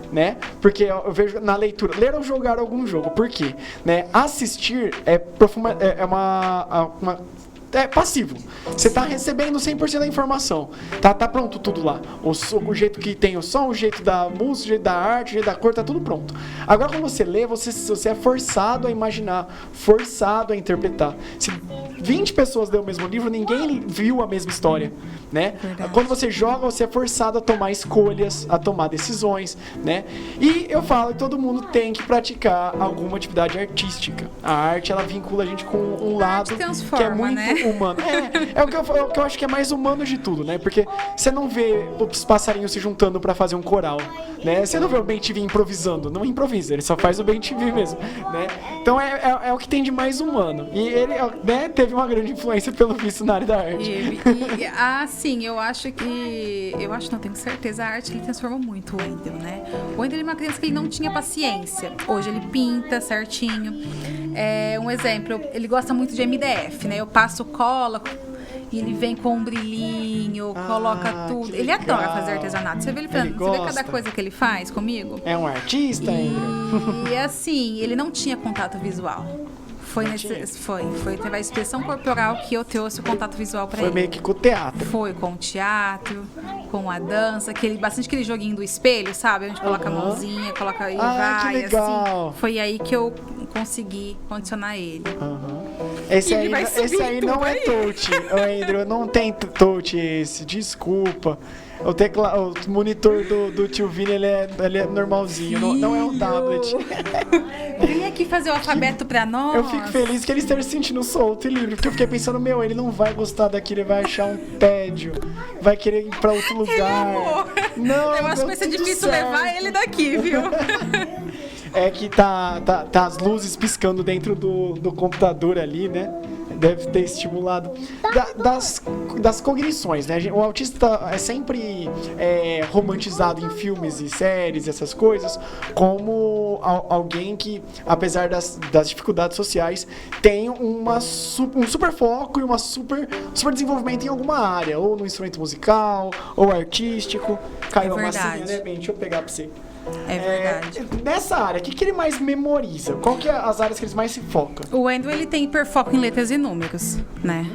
né? Porque eu vejo na leitura, ler ou jogar algum jogo. Por quê? Né? Assistir é passivo. Você tá recebendo 100% da informação. Tá pronto tudo lá. O jeito que tem o som, o jeito da música, o jeito da arte, o jeito da cor, tá tudo pronto. Agora, quando você lê, você é forçado a imaginar, forçado a interpretar. Se 20 pessoas lêem o mesmo livro, ninguém viu a mesma história, né? Verdade. Quando você joga, você é forçado a tomar escolhas, a tomar decisões, né? E eu falo que todo mundo tem que praticar alguma atividade artística. A arte, ela vincula a gente com um lado que é muito humano. É o que eu acho que é mais humano de tudo, né? Porque você não vê os passarinhos se juntando pra fazer um coral, né? Você não vê o Ben-TV improvisando. Não improvisa, ele só faz o Ben-TV mesmo, né? Então é o que tem de mais humano. E ele, né, teve uma grande influência, pelo visto, na área da arte. Sim, eu acho que... Eu acho, não, tenho certeza, a arte ele transformou muito o Wendel, né? O Wendel é uma criança que ele não tinha paciência. Hoje ele pinta certinho. Um exemplo, ele gosta muito de MDF, né? Eu passo cola e ele vem com um brilhinho, coloca tudo. Ele adora fazer artesanato. Você vê ele fazendo, você vê cada coisa que ele faz comigo? É um artista ainda. E assim, ele não tinha contato visual. Foi teve a expressão corporal que eu trouxe o contato visual pra ele. Foi meio que com o teatro. Foi com o teatro, com a dança, bastante aquele joguinho do espelho, sabe? A gente coloca a mãozinha, coloca e vai, que legal. assim. Foi aí que eu consegui condicionar ele. Esse aí não é touch, Andrew, não tem touch esse, desculpa. O monitor do tio Vini, ele é normalzinho, não é um tablet. Vem aqui fazer o alfabeto pra nós. Eu fico feliz que ele esteja se sentindo solto e livre, porque eu fiquei pensando, ele não vai gostar daqui, ele vai achar um tédio, vai querer ir pra outro lugar. Não, eu acho que vai ser difícil levar ele daqui, viu? É que tá as luzes piscando dentro do computador ali, né? Deve ter estimulado. Das cognições, né? O autista é sempre romantizado em filmes e séries, essas coisas, como alguém que, apesar das dificuldades sociais, tem um super foco e um super desenvolvimento em alguma área, ou no instrumento musical, ou artístico. Caiu uma massinha, né, bem? Deixa eu pegar pra você. É verdade. Nessa área, o que ele mais memoriza? Qual que é as áreas que ele mais se foca? O Wendel, ele tem hiperfoco em letras e números, né?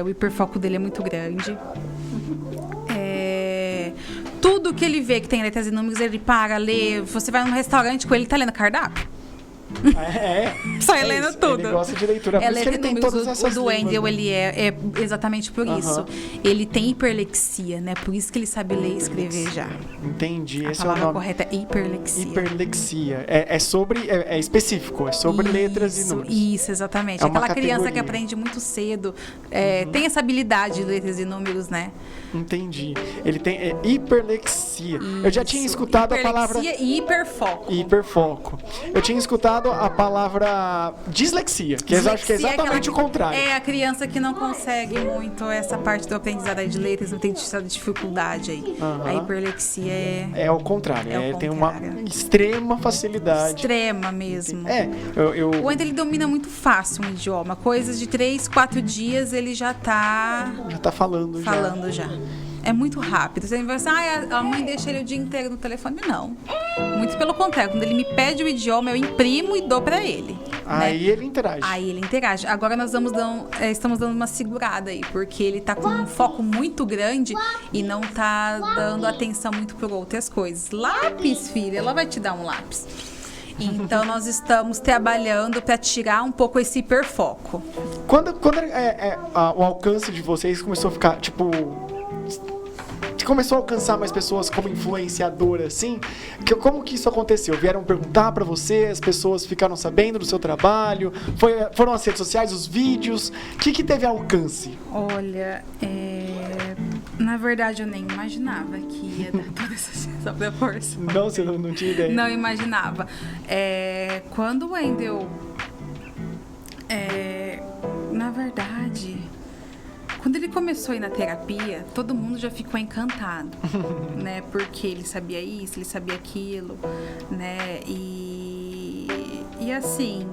O hiperfoco dele é muito grande. Tudo que ele vê que tem letras e números, ele para, lê. Você vai num restaurante com ele, tá lendo cardápio? Sai lendo tudo. Ele gosta de leitura, por isso que ele tem todas essas O do Wendel, ele é exatamente por isso. Ele tem hiperlexia, né? Por isso que ele sabe ler e escrever já. Entendi, esse é o nome. A palavra correta é hiperlexia. Hiperlexia. É específico, é sobre letras e números. Isso, exatamente. Aquela criança que aprende muito cedo, tem essa habilidade de letras e números, né? Entendi. Ele tem hiperlexia. Isso. Eu já tinha escutado a palavra... e hiperfoco. Hiperfoco. Eu tinha escutado a palavra dislexia, que eu acho que é exatamente o contrário. É a criança que não consegue muito essa parte do aprendizado de letras, não tem essa dificuldade aí. A hiperlexia é o contrário. Tem uma extrema facilidade. Extrema mesmo. O Wendel, ele domina muito fácil um idioma. Coisas de 3, 4 dias ele já tá falando já. É muito rápido. Você vai pensar, a mãe deixa ele o dia inteiro no telefone. Não. Muito pelo contrário. Quando ele me pede o idioma, eu imprimo e dou pra ele. Aí ele interage. Agora nós estamos dando uma segurada aí, porque ele tá com um foco muito grande e não tá dando atenção muito por outras coisas. Lápis, filha, ela vai te dar um lápis. Então nós estamos trabalhando para tirar um pouco esse hiperfoco. Quando o alcance de vocês começou a ficar, começou a alcançar mais pessoas como influenciadora, assim? Como que isso aconteceu? Vieram perguntar pra você, as pessoas ficaram sabendo do seu trabalho? Foram as redes sociais, os vídeos? O que teve alcance? Olha, na verdade eu nem imaginava que ia dar toda essa proporção. Não, você não tinha ideia? Não imaginava. Quando o Wendel... na verdade... Quando ele começou a ir na terapia, todo mundo já ficou encantado, né? Porque ele sabia isso, ele sabia aquilo, né? E assim,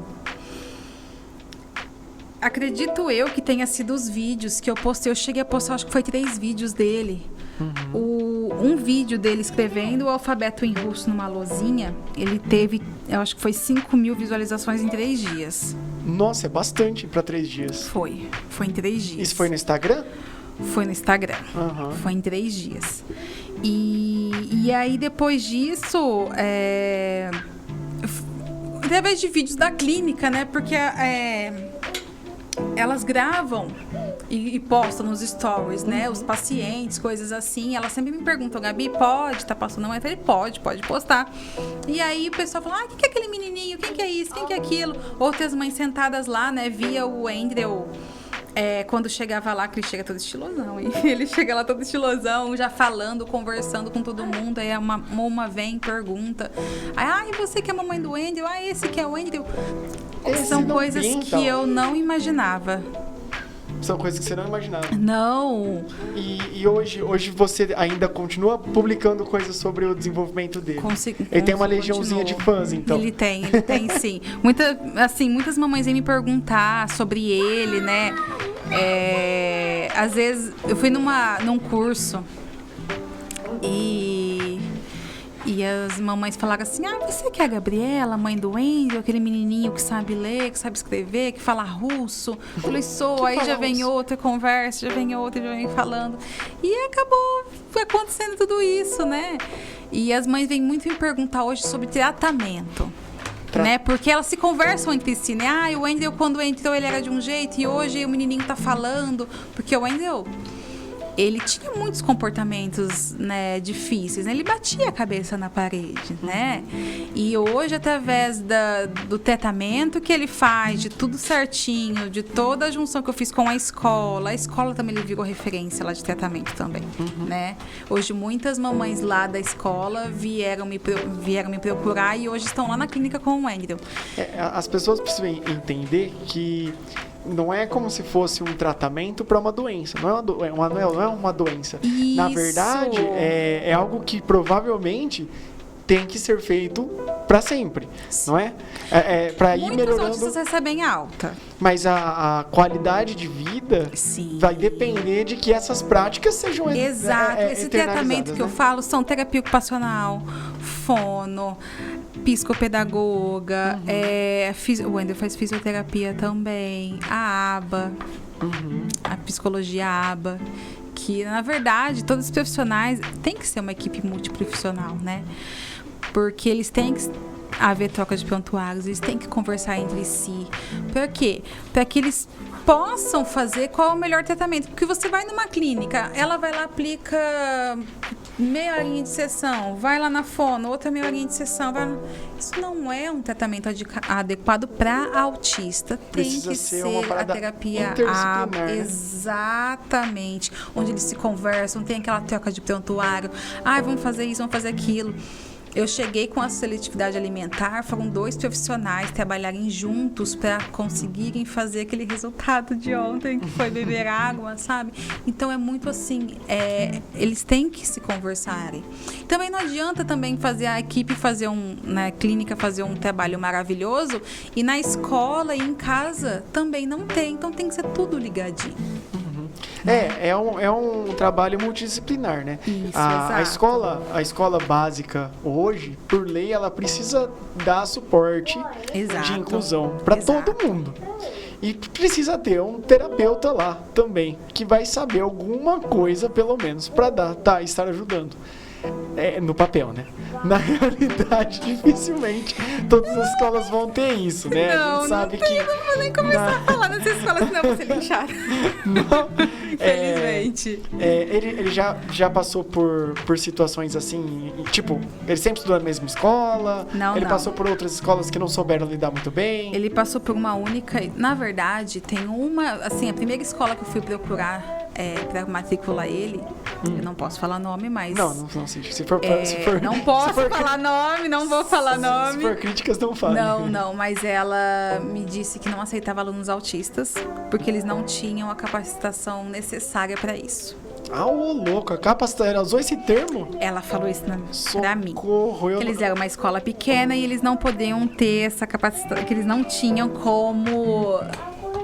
acredito eu que tenha sido os vídeos que eu postei. Eu cheguei a postar, acho que foi 3 vídeos dele. Um vídeo dele escrevendo o alfabeto em russo numa lousinha, ele teve, eu acho que foi 5.000 visualizações em 3 dias. Nossa, é bastante pra 3 dias. Foi em 3 dias. Isso foi no Instagram? Foi no Instagram. Aham. Foi em 3 dias. E aí, depois disso, através de vídeos da clínica, né? Porque elas gravam e postam nos stories, né? Os pacientes, coisas assim. Elas sempre me perguntam, Gabi, pode? Tá passando? Não, eu falei, pode postar. E aí o pessoal fala, quem que é aquele menininho? Quem que é isso? Quem que é aquilo? Outras mães sentadas lá, né? Via o Andrew... quando chegava lá, que ele chega todo estilosão, hein? Ele chega lá todo estilosão, já falando, conversando com todo mundo. Aí uma vem, pergunta. Aí, e você que é a mamãe do Andrew? Esse que é o Andrew? São coisas que eu não imaginava. São coisas que você não imaginava. Não. E hoje você ainda continua publicando coisas sobre o desenvolvimento dele. Ele tem uma legiãozinha de fãs, então. Ele tem sim. Muitas mamães vêm me perguntar sobre ele, né? Às vezes, eu fui num curso e as mamães falaram assim, você que é a Gabriela, mãe do Andrew, aquele menininho que sabe ler, que sabe escrever, que fala russo. Eu falei, sou. Aí já vem outra conversa, já vem falando. E acabou acontecendo tudo isso, né? E as mães vêm muito me perguntar hoje sobre tratamento. Né? Porque elas se conversam entre si, né? O Andrew, quando entrou, ele era de um jeito e hoje o menininho tá falando. Porque o Andrew... ele tinha muitos comportamentos, né, difíceis, né? Ele batia a cabeça na parede, né? E hoje, através do tratamento que ele faz, de tudo certinho, de toda a junção que eu fiz com a escola também ele virou referência lá de tratamento também, né? Hoje, muitas mamães lá da escola vieram me procurar e hoje estão lá na clínica com o Andrew. As pessoas precisam entender que não é como se fosse um tratamento para uma doença. Não é uma doença. Isso. Na verdade, é algo que provavelmente tem que ser feito para sempre, não é? Para ir melhorando. Muitos autistas recebem alta. Mas a qualidade de vida vai depender de que essas práticas sejam Exato. Esse tratamento que eu falo são terapia ocupacional, fono, psicopedagoga, o Andrew faz fisioterapia também, a ABA, a psicologia ABA, que na verdade todos os profissionais tem que ser uma equipe multiprofissional, né? Porque eles têm que haver troca de prontuários, eles têm que conversar entre si. Por quê? Para que eles possam fazer qual é o melhor tratamento. Porque você vai numa clínica, ela vai lá, aplica meia horinha de sessão, vai lá na fono, outra meia horinha de sessão. Isso não é um tratamento adequado para autista. Precisa tem que ser a terapia exatamente. Onde eles se conversam, tem aquela troca de prontuário. Vamos fazer isso, vamos fazer aquilo. Eu cheguei com a seletividade alimentar, foram 2 profissionais trabalharem juntos para conseguirem fazer aquele resultado de ontem, que foi beber água, sabe? Então é muito assim, eles têm que se conversarem. Também não adianta também fazer a equipe na clínica fazer um trabalho maravilhoso e na escola e em casa também não tem, então tem que ser tudo ligadinho. É um trabalho multidisciplinar, né? Isso, a escola básica hoje, por lei, ela precisa dar suporte de inclusão para todo mundo. E precisa ter um terapeuta lá também, que vai saber alguma coisa, pelo menos, para estar ajudando. No papel, né? Na realidade, dificilmente todas as escolas vão ter isso, né? Não, a gente sabe não vou nem começar a falar nessa escola, senão eu vou ser linchada. Não. Infelizmente. Ele já passou por situações assim, tipo, ele sempre estudou na mesma escola? Ele passou por outras escolas que não souberam lidar muito bem? Ele passou por uma única... Na verdade, tem assim, a primeira escola que eu fui procurar para matricular ele, eu não posso falar nome, mas... Não, se for não posso falar nome, não vou falar nome. Se for críticas, não fale. Não, mas ela me disse que não aceitava alunos autistas, porque eles não tinham a capacitação necessária para isso. Louco, a capacitação, ela usou esse termo? Ela falou isso pra mim. Que eles eram uma escola pequena e eles não podiam ter essa capacitação, que eles não tinham como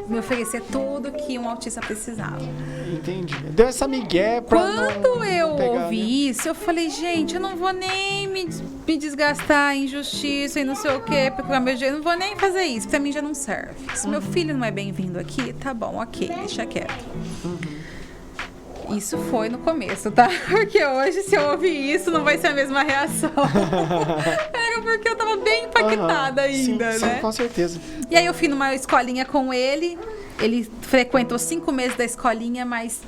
me oferecer tudo que um autista precisava. Entendi. Deu essa migué pra Quando eu pegar, né? ouvi isso, eu falei, gente, eu não vou nem me desgastar em justiça e não sei o quê, procurar meu jeito, não vou nem fazer isso, pra mim já não serve. Se meu filho não é bem-vindo aqui, tá bom, ok, deixa quieto. Isso foi no começo, tá? Porque hoje, se eu ouvir isso, não vai ser a mesma reação. Era porque eu tava bem impactada ainda, sim, né? Sim, com certeza. E aí eu fui numa escolinha com ele. Ele frequentou 5 meses da escolinha, mas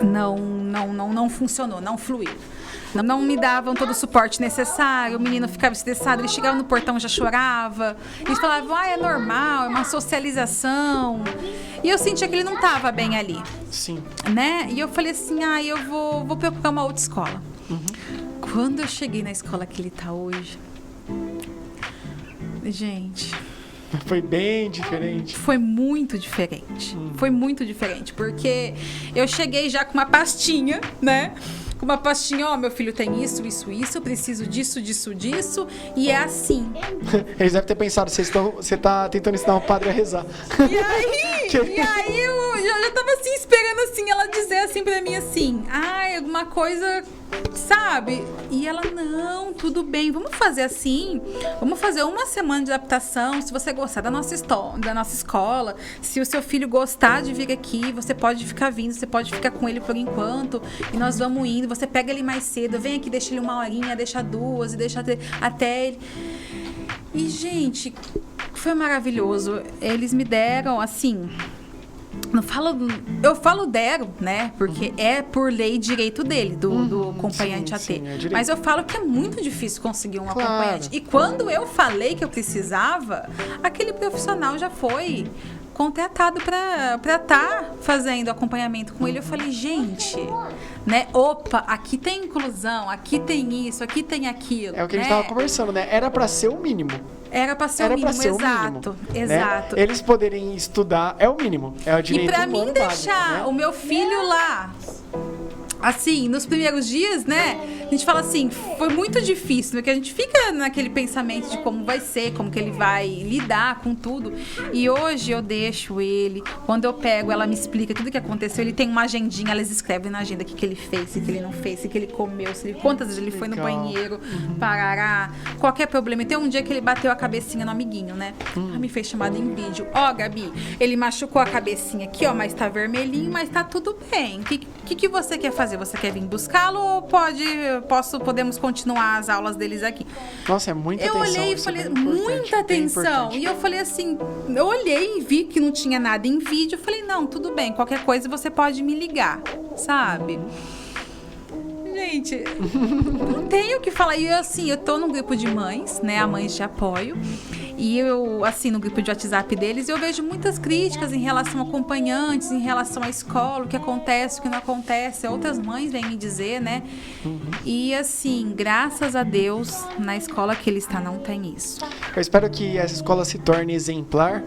não funcionou, não fluiu. Não me davam todo o suporte necessário, o menino ficava estressado, ele chegava no portão e já chorava. Eles falavam, é normal, é uma socialização. E eu sentia que ele não estava bem ali, Sim. né? E eu falei assim, eu vou procurar uma outra escola. Quando eu cheguei na escola que ele tá hoje, gente... Foi bem diferente. Foi muito diferente. Foi muito diferente, porque eu cheguei já com uma pastinha, né? Com uma pastinha, meu filho tem isso, eu preciso disso, e é assim. Eles devem ter pensado, você tá tentando ensinar o padre a rezar. E aí eu já tava assim, esperando assim, ela dizer assim pra mim assim, alguma coisa, sabe? E ela, não, tudo bem, vamos fazer assim, vamos fazer uma semana de adaptação, se você gostar da nossa escola, se o seu filho gostar de vir aqui, você pode ficar vindo, você pode ficar com ele por enquanto, e nós vamos indo, você pega ele mais cedo, vem aqui, deixa ele 1 horinha, deixa 2, e deixa até ele... E, gente, foi maravilhoso. Eles me deram, assim... Eu falo deram, né? Porque é por lei direito dele, do acompanhante a ter. Sim, é mas eu falo que é muito difícil conseguir um Claro. acompanhante. E quando eu falei que eu precisava, aquele profissional já foi contratado para estar fazendo acompanhamento com ele. Eu falei, gente, né? Opa, aqui tem inclusão, aqui tem isso, aqui tem aquilo. É o que a gente né? tava conversando, né? Era pra ser o mínimo. Era pra ser o Era pra mínimo, ser o exato, mínimo, né? exato. Eles poderem estudar é o mínimo. É o direito E pra humano mim básico, deixar né? o meu filho lá, assim, nos primeiros dias, né? A gente fala assim, foi muito difícil, porque a gente fica naquele pensamento de como vai ser, como que ele vai lidar com tudo. E hoje eu deixo ele, quando eu pego, ela me explica tudo o que aconteceu, ele tem uma agendinha, elas escrevem na agenda o que ele fez, o que ele não fez, o que ele comeu, quantas vezes ele foi no Legal. banheiro, parará, qualquer problema. E tem um dia que ele bateu a cabecinha no amiguinho, né? Me fez chamada em vídeo. Gabi, ele machucou a cabecinha aqui, mas tá vermelhinho, mas tá tudo bem. O que você quer fazer? Você quer vir buscá-lo ou podemos continuar as aulas deles aqui? Nossa, é muita Eu atenção. olhei e isso é falei, bem importante, muita bem atenção. importante. E eu falei assim, eu olhei e vi que não tinha nada em vídeo. Eu falei, não, tudo bem, qualquer coisa você pode me ligar, sabe? Gente, não tenho o que falar. E eu tô num grupo de mães, né? A Mães de Apoio. E eu, assim, no grupo de WhatsApp deles, eu vejo muitas críticas em relação a acompanhantes, em relação à escola, o que acontece, o que não acontece. Outras mães vêm me dizer, né? E, assim, graças a Deus, na escola que ele está, não tem isso. Eu espero que essa escola se torne exemplar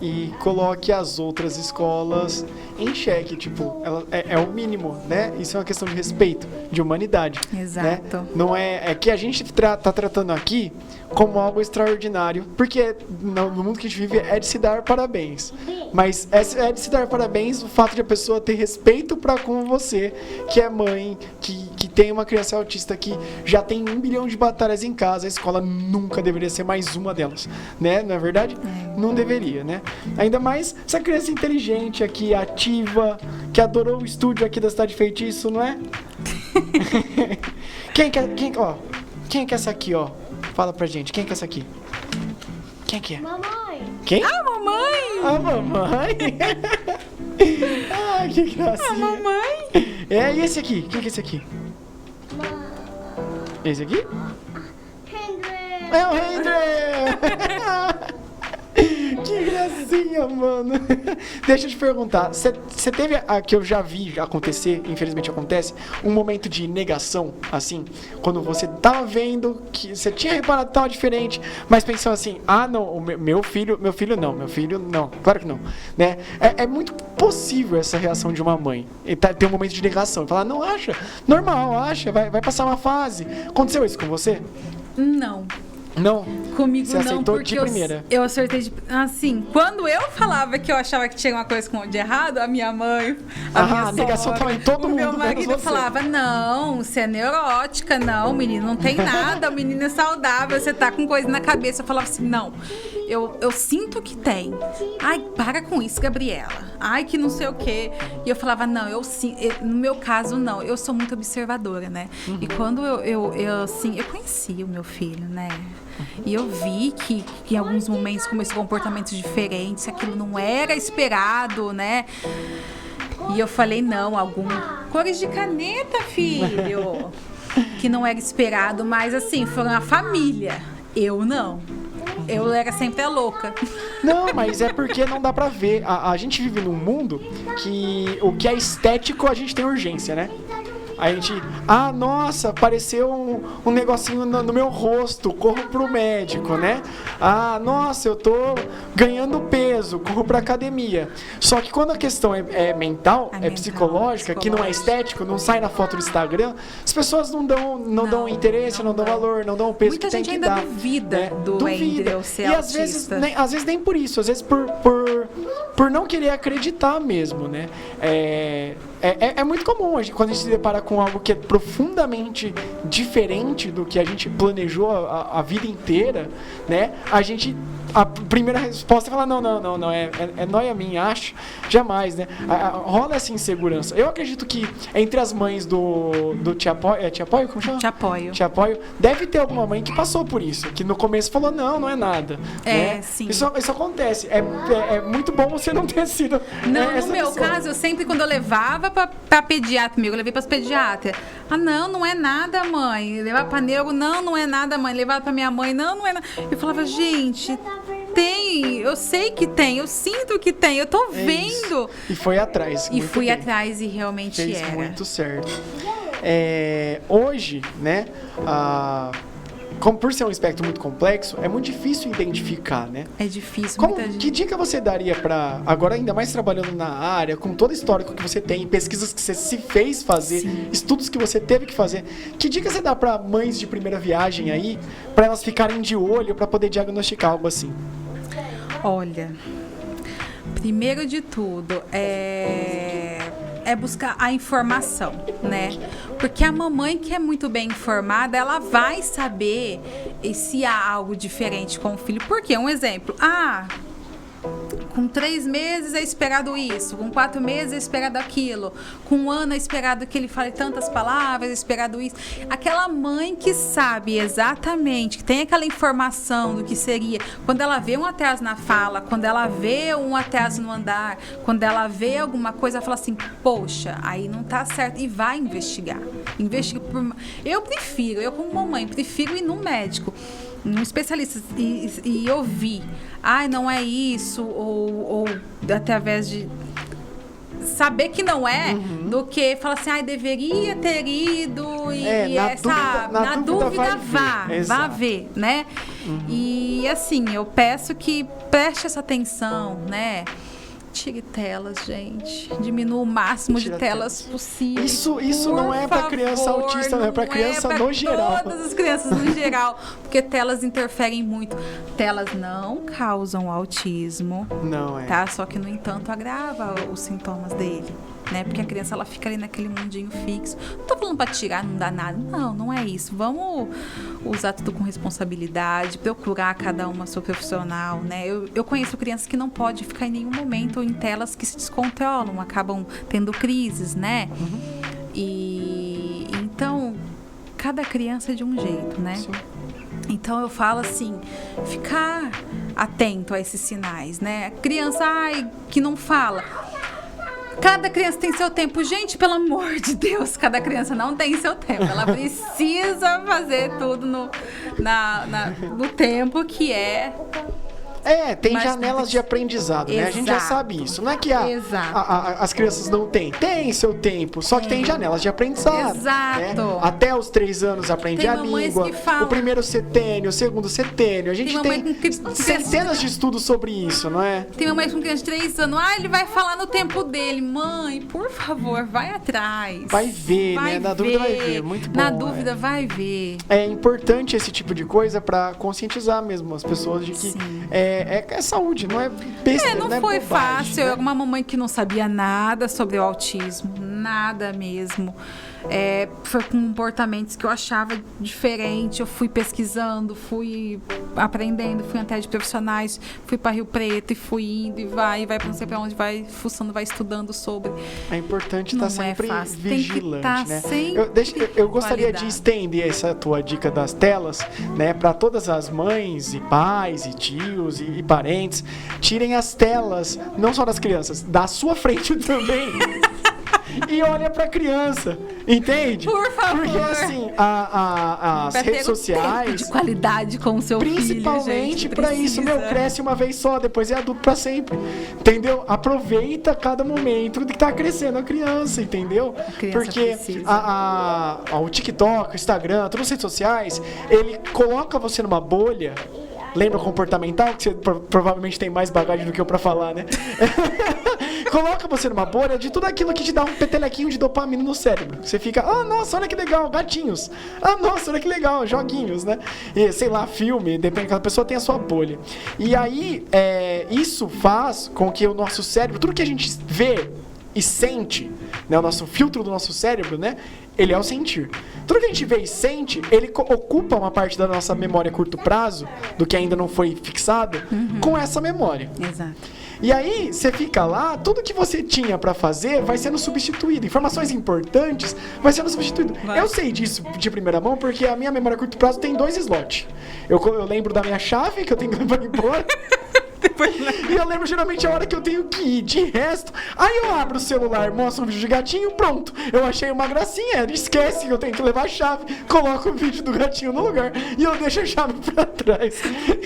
e coloque as outras escolas em xeque, tipo, ela é o mínimo, né? Isso é uma questão de respeito, de humanidade. Exato. Né? Não é que a gente tá tratando aqui como algo extraordinário, porque no mundo que a gente vive é de se dar parabéns. Mas é de se dar parabéns o fato de a pessoa ter respeito para com você, que é mãe, que tem uma criança autista que já tem 1 bilhão de batalhas em casa, a escola nunca deveria ser mais uma delas, né? Não é verdade? Não deveria, né? Ainda mais essa criança inteligente aqui, ativa, que adorou o estúdio aqui da Cidade Feitiço, não é? Quem que é essa aqui, ó? Fala pra gente, quem que é essa aqui? Quem que é? Mamãe. Quem? Mamãe! A mamãe! Ah, que gracinha! Mamãe! E esse aqui? Quem que é esse aqui? Esse aqui? Henry. É o Hendry! Que gracinha, mano. Deixa eu te perguntar, você teve a que eu já vi acontecer, infelizmente acontece, um momento de negação, assim, quando você tava vendo que você tinha reparado que tava diferente, mas pensou assim, não, meu filho não, claro que não, né? É muito possível essa reação de uma mãe, ter um momento de negação, falar, não, acha, normal, acha, vai passar uma fase. Aconteceu isso com você? Não. Não. Comigo Você não, aceitou porque de primeira. eu acertei de... Assim, quando eu falava que eu achava que tinha uma coisa de errado, a minha mãe, A negação tava em todo o mundo, meu menos marido você. falava, não, você é neurótica, não, menino, não tem nada, o menino é saudável, você tá com coisa na cabeça. Eu falava assim, não, eu sinto que tem. Ai, para com isso, Gabriela. Ai, que não sei o quê. E eu falava, não, no meu caso, não, eu sou muito observadora, né? E quando eu conheci o meu filho, né? E eu vi que em alguns momentos começou comportamentos diferentes, aquilo não era esperado, né? E eu falei, não, cores de caneta, filho, que não era esperado, mas assim, foram a família. Eu não. Eu era sempre a louca. Não, mas é porque não dá pra ver. A gente vive num mundo que o que é estético a gente tem urgência, né? A gente, nossa, apareceu um negocinho no meu rosto, corro pro médico, né? Nossa, eu tô ganhando peso, corro pra academia. Só que quando a questão é mental, é psicológica, que não é estético, não sai na foto do Instagram, as pessoas não dão interesse, não dão valor, não dão o peso que tem que dar. Muita gente ainda duvida, né? Do Andrew ser e autista. Às vezes nem por isso, às vezes por não querer acreditar mesmo, né? É muito comum quando a gente se depara com algo que é profundamente diferente do que a gente planejou a vida inteira, né? A primeira resposta é falar, não, é nóia minha, acho, jamais, né? Rola essa insegurança. Eu acredito que entre as mães do Te Apoio, como chama? Te Apoio, deve ter alguma mãe que passou por isso, que no começo falou, não é nada. Né? Sim. Isso acontece. É muito bom você não ter sido. Não, no meu caso, eu sempre, quando eu levava pra pediatra, eu levei pras pediatras. Não é nada, mãe. Levar pra neuro, não é nada, mãe. Levar pra minha mãe, não é nada. Eu falava, gente, tem, eu sei que tem, eu sinto que tem, eu tô vendo. Isso. E foi atrás. E fui atrás e realmente fez era. muito certo. Hoje, né, como por ser um espectro muito complexo, é muito difícil identificar, né? É difícil, Que dica você daria para, agora ainda mais trabalhando na área, com todo o histórico que você tem, pesquisas que você se fez fazer, estudos que você teve que fazer, que dica você dá para mães de primeira viagem aí, para elas ficarem de olho, para poder diagnosticar algo assim? Olha, primeiro de tudo, é buscar a informação, né? Porque a mamãe que é muito bem informada, ela vai saber se há algo diferente com o filho. Por quê? Um exemplo. Com 3 meses é esperado isso, com 4 meses é esperado aquilo, com 1 ano é esperado que ele fale tantas palavras, é esperado isso. Aquela mãe que sabe exatamente, que tem aquela informação do que seria, quando ela vê um atraso na fala, quando ela vê um atraso no andar, quando ela vê alguma coisa, ela fala assim, poxa, aí não tá certo, e vai investigar. Eu como mamãe, prefiro ir num médico, um especialista e ouvir, não é isso, ou através de saber que não é, do que falar assim, deveria ter ido na dúvida vá ver, né? E assim, eu peço que preste essa atenção, né? Tire telas, gente. Diminua o máximo de telas possível. Isso não é para criança autista, não é para criança no geral. Todas as crianças no geral, porque telas interferem muito. Telas não causam autismo. Não é. Tá? Só que, no entanto, agrava os sintomas dele. Né? Porque a criança, ela fica ali naquele mundinho fixo. Não tô falando pra tirar, não dá nada. Não é isso. Vamos usar tudo com responsabilidade, procurar cada uma sua profissional, né? Eu conheço crianças que não podem ficar em nenhum momento em telas que se descontrolam, acabam tendo crises, né? E então, cada criança é de um jeito, né? Sim. Então eu falo assim, ficar atento a esses sinais, né? Criança, que não fala. Cada criança tem seu tempo. Gente, pelo amor de Deus, cada criança não tem seu tempo. Ela precisa fazer tudo no tempo que é Tem Mas janelas de aprendizado, né? A gente já Exato. sabe isso. Não é que Exato. as crianças não têm. Tem seu tempo, só que tem janelas de aprendizado. Exato. Né? Até os 3 anos aprende Tem a mamães língua. que falam. O primeiro setênio, o segundo setênio. A gente mamãe tem que centenas de estudos sobre isso, não é? Tem uma mãe com criança de 3 anos. Ele vai falar no tempo dele. Mãe, por favor, vai atrás. Vai ver, né? Na dúvida vai ver. Muito bom. Na dúvida vai ver. É importante esse tipo de coisa pra conscientizar mesmo as pessoas de que é saúde, não é besta, Não é foi bobagem, fácil. né? Eu, uma mamãe que não sabia nada sobre o autismo, nada mesmo. Foi com comportamentos que eu achava diferente. Eu fui pesquisando, fui aprendendo, fui atrás de profissionais, fui para Rio Preto e fui indo e vai pra não sei pra onde, vai fuçando, vai estudando sobre. É importante estar sempre fácil. vigilante, Tem que né? sempre Eu gostaria de qualidade. estender essa tua dica das telas, né, para todas as mães e pais e tios e parentes. Tirem as telas, não só das crianças, da sua frente também. E olha pra criança, entende? Por favor. Porque assim, as Pra ter redes um sociais, tempo de qualidade com o seu principalmente filho, pra gente, isso, precisa. cresce uma vez só, depois é adulto pra sempre, entendeu? Aproveita cada momento que tá crescendo a criança, entendeu? criança Porque precisa. o TikTok, o Instagram, todas as redes sociais, ele coloca você numa bolha. Lembra comportamental, que você provavelmente tem mais bagagem do que eu pra falar, né? Coloca você numa bolha de tudo aquilo que te dá um petelequinho de dopamina no cérebro. Você fica, nossa, olha que legal, gatinhos. Nossa, olha que legal, joguinhos, né? E, sei lá, filme, depende, cada pessoa tem a sua bolha. E aí, isso faz com que o nosso cérebro, tudo que a gente vê e sente, né, o nosso filtro do nosso cérebro, né? Ele é o sentir. Tudo que a gente vê e sente, ele ocupa uma parte da nossa memória a curto prazo, do que ainda não foi fixado, com essa memória. Exato. E aí, você fica lá, tudo que você tinha pra fazer vai sendo substituído. Informações importantes vai sendo substituído. Eu sei disso de primeira mão, porque a minha memória a curto prazo tem 2 slots. Eu lembro da minha chave, que eu tenho que levar embora. E eu lembro geralmente a hora que eu tenho que ir. De resto, aí eu abro o celular, mostro um vídeo de gatinho, pronto. Eu achei uma gracinha, esquece que eu tenho que levar a chave, coloco o vídeo do gatinho no lugar e eu deixo a chave pra trás.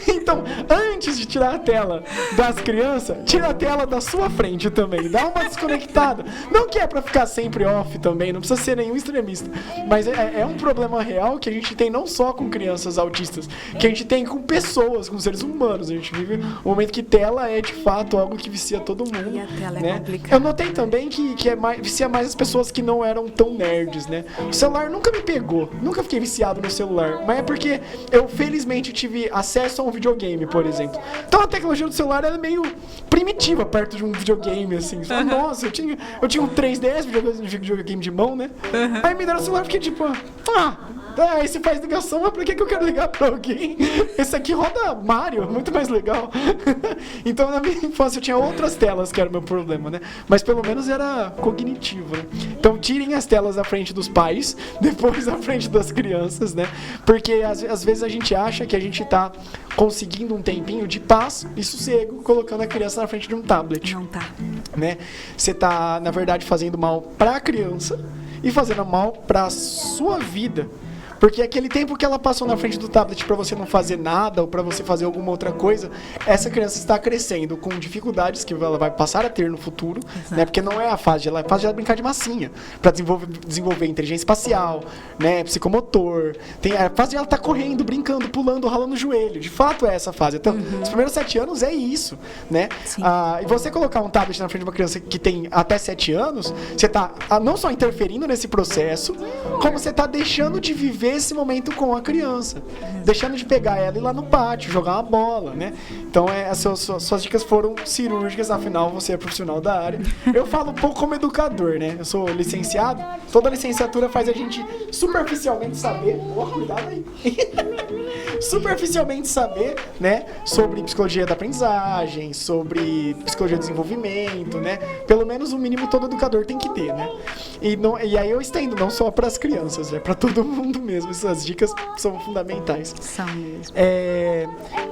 Então, antes de tirar a tela das crianças, tira a tela da sua frente também. Dá uma desconectada. Não que é pra ficar sempre off também, não precisa ser nenhum extremista. Mas é um problema real que a gente tem não só com crianças autistas, que a gente tem com pessoas, com seres humanos. A gente vive um momento que tela é de fato algo que vicia todo mundo. E a tela né? é complicada. Eu notei também que vicia mais as pessoas que não eram tão nerds, né? O celular nunca me pegou, nunca fiquei viciado no celular, mas é porque eu felizmente tive acesso a um videogame, por exemplo. Então a tecnologia do celular é meio primitiva perto de um videogame, assim. Nossa, eu tinha um 3DS, videogame de mão, né? Aí me deram o celular e fiquei tipo, aí você faz ligação, mas pra que eu quero ligar pra alguém? Esse aqui roda Mario, muito mais legal. Então na minha infância eu tinha outras telas que era o meu problema, né? Mas pelo menos era cognitivo, né? Então tirem as telas da frente dos pais, depois da frente das crianças, né? Porque às vezes a gente acha que a gente tá conseguindo um tempinho de paz e sossego colocando a criança na frente de um tablet. Não tá. Né? Você tá, na verdade, fazendo mal pra criança e fazendo mal pra sua vida. Porque aquele tempo que ela passou na frente do tablet pra você não fazer nada ou pra você fazer alguma outra coisa, essa criança está crescendo com dificuldades que ela vai passar a ter no futuro, né? Porque não é a fase dela, é a fase de ela brincar de massinha, pra desenvolver inteligência espacial, né? Psicomotor. Tem a fase de ela estar correndo, brincando, pulando, ralando o joelho. De fato é essa fase. Então, os primeiros 7 anos é isso, né? E você colocar um tablet na frente de uma criança que tem até 7 anos, você tá não só interferindo nesse processo, como você tá deixando de viver esse momento com a criança, deixando de pegar ela e ir lá no pátio, jogar uma bola, né? Então, suas dicas foram cirúrgicas, afinal, você é profissional da área. Eu falo um pouco como educador, né? Eu sou licenciado, toda licenciatura faz a gente superficialmente saber, cuidado aí, superficialmente saber, né, sobre psicologia da aprendizagem, sobre psicologia do desenvolvimento, né? Pelo menos o mínimo todo educador tem que ter, né? E aí eu estendo, não só para as crianças, é para todo mundo mesmo. Essas dicas são fundamentais. São mesmo.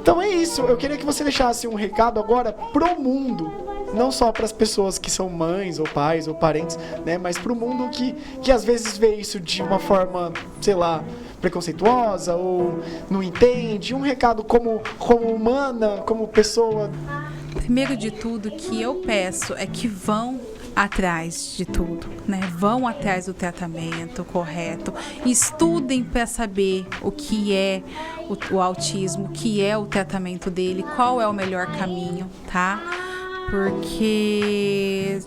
Então é isso. Eu queria que você deixasse um recado agora pro mundo. Não só para as pessoas que são mães ou pais ou parentes, né? Mas pro mundo que às vezes vê isso de uma forma, sei lá, preconceituosa ou não entende? Um recado como humana, como pessoa. Primeiro de tudo, o que eu peço é que vão atrás de tudo, né? Vão atrás do tratamento correto, estudem para saber o que é o autismo, o que é o tratamento dele, qual é o melhor caminho, tá? Porque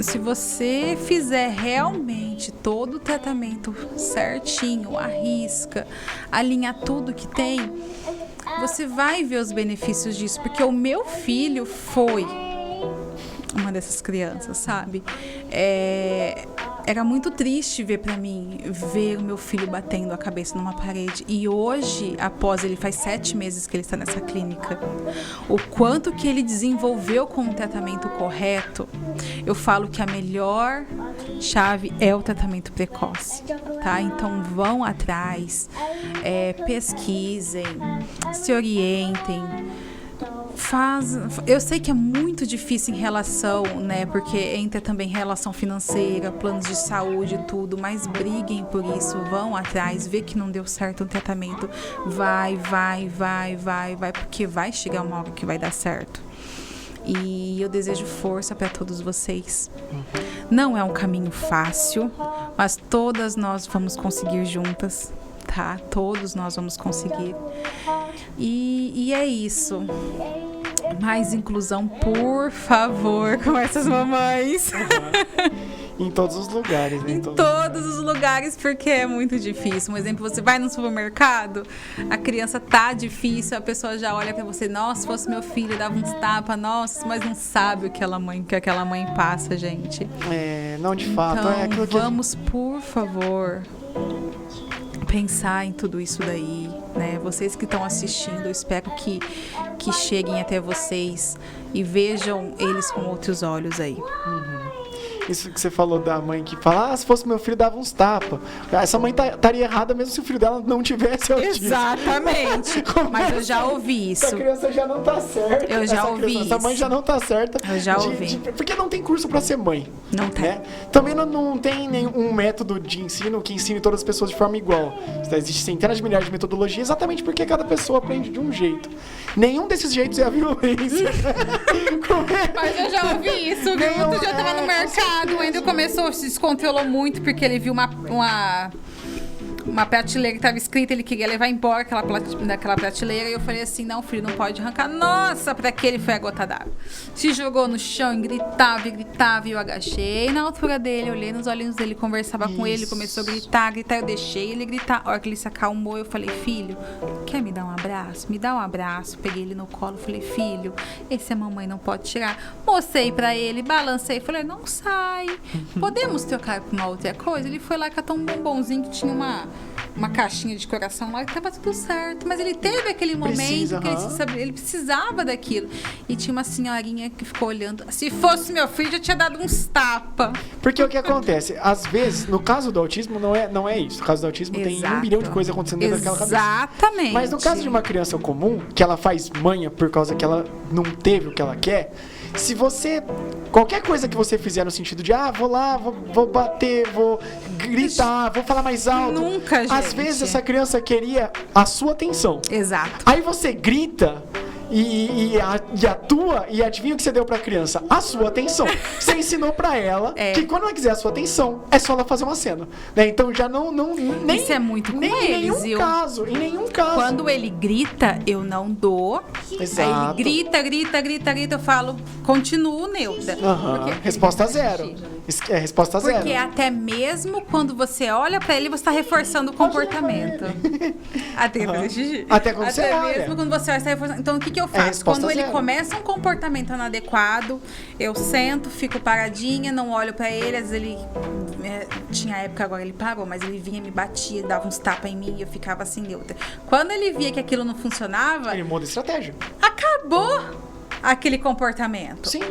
se você fizer realmente todo o tratamento certinho, à risca, alinhar tudo que tem, você vai ver os benefícios disso, porque o meu filho foi uma dessas crianças, sabe? Era muito triste ver pra mim, ver o meu filho batendo a cabeça numa parede. E hoje, após ele faz 7 meses que ele está nessa clínica, o quanto que ele desenvolveu com o tratamento correto, eu falo que a melhor chave é o tratamento precoce, tá? Então vão atrás, pesquisem, se orientem. Eu sei que é muito difícil em relação, né? Porque entra também relação financeira, planos de saúde e tudo, mas briguem por isso, vão atrás, vê que não deu certo o tratamento, vai, porque vai chegar uma hora que vai dar certo. E eu desejo força para todos vocês. Não é um caminho fácil, mas todas nós vamos conseguir juntas, tá? Todos nós vamos conseguir. E é isso. Mais inclusão, por favor, com essas mamães. Em todos os lugares, né? Em todos os lugares, porque é muito difícil. Um exemplo, você vai no supermercado, a criança tá difícil, a pessoa já olha pra você, nossa, se fosse meu filho, dava uns tapas, nossa, mas não sabe o que aquela mãe passa, gente. Não, de fato. Então, é aquilo que vamos, por favor, pensar em tudo isso daí, né? Vocês que estão assistindo, eu espero que cheguem até vocês e vejam eles com outros olhos aí. Isso que você falou da mãe que fala, se fosse meu filho, dava uns tapas. Essa mãe estaria errada mesmo se o filho dela não tivesse autismo. Exatamente. Mas eu já ouvi isso. Essa criança já não tá certa. Eu já ouvi isso. Essa mãe já não tá certa. Eu já ouvi. Porque não tem curso pra ser mãe. Não tem. Né? Também não tem nenhum método de ensino que ensine todas as pessoas de forma igual. Existem centenas de milhares de metodologias exatamente porque cada pessoa aprende de um jeito. Nenhum desses jeitos é a violência. Mas eu já ouvi isso, viu? Outro dia eu tava no mercado. O Andrew se descontrolou muito porque ele viu uma prateleira que estava escrita, ele queria levar embora daquela prateleira, e eu falei assim, não, filho, não pode arrancar. Nossa, pra que ele foi a gota d'água? Se jogou no chão e gritava, e eu agachei na altura dele, olhei nos olhinhos dele, conversava com ele, começou a gritar, eu deixei ele gritar. A hora que ele se acalmou, eu falei, filho, quer me dar um abraço? Me dá um abraço. Peguei ele no colo, falei, filho, esse a mamãe não pode tirar. Mostrei pra ele, balancei, falei, não sai. Podemos trocar por uma outra coisa? Ele foi lá e catou um bombonzinho que tinha uma caixinha de coração lá e tava tudo certo. Mas ele teve aquele momento que ele precisava daquilo. E tinha uma senhorinha que ficou olhando. Se fosse meu filho, já tinha dado uns tapas. Porque o que acontece? Às vezes, no caso do autismo, não é isso. No caso do autismo, tem 1 bilhão de coisas acontecendo dentro daquela cabeça. Exatamente. Mas no caso de uma criança comum, que ela faz manha por causa que ela não teve o que ela quer, se você... Qualquer coisa que você fizer no sentido de, vou lá, vou bater, vou gritar, vou falar mais alto. Nunca, gente. Às vezes essa criança queria a sua atenção. Exato. Aí você grita e atua e adivinha o que você deu pra criança? A sua atenção. Você ensinou pra ela que quando ela quiser a sua atenção, é só ela fazer uma cena. Né? Então já nem... Isso é muito com nem eles, em nenhum caso. Quando ele grita, eu não dou. Exato. Aí ele grita, eu falo, continuo neutra. Resposta zero. Resposta zero. Porque até mesmo quando você olha pra ele, você tá reforçando o comportamento. Até fazer xixi. Até quando você olha. Mesmo quando você olha, você tá reforçando. Então, o que eu faço? Quando ele começa um comportamento inadequado, eu sento, fico paradinha, não olho pra ele. Às vezes ele... tinha época, agora ele parou, mas ele vinha, me batia, dava uns tapas em mim e eu ficava assim, neutra. Quando ele via que aquilo não funcionava... Ele muda a estratégia. Acabou aquele comportamento. Sim.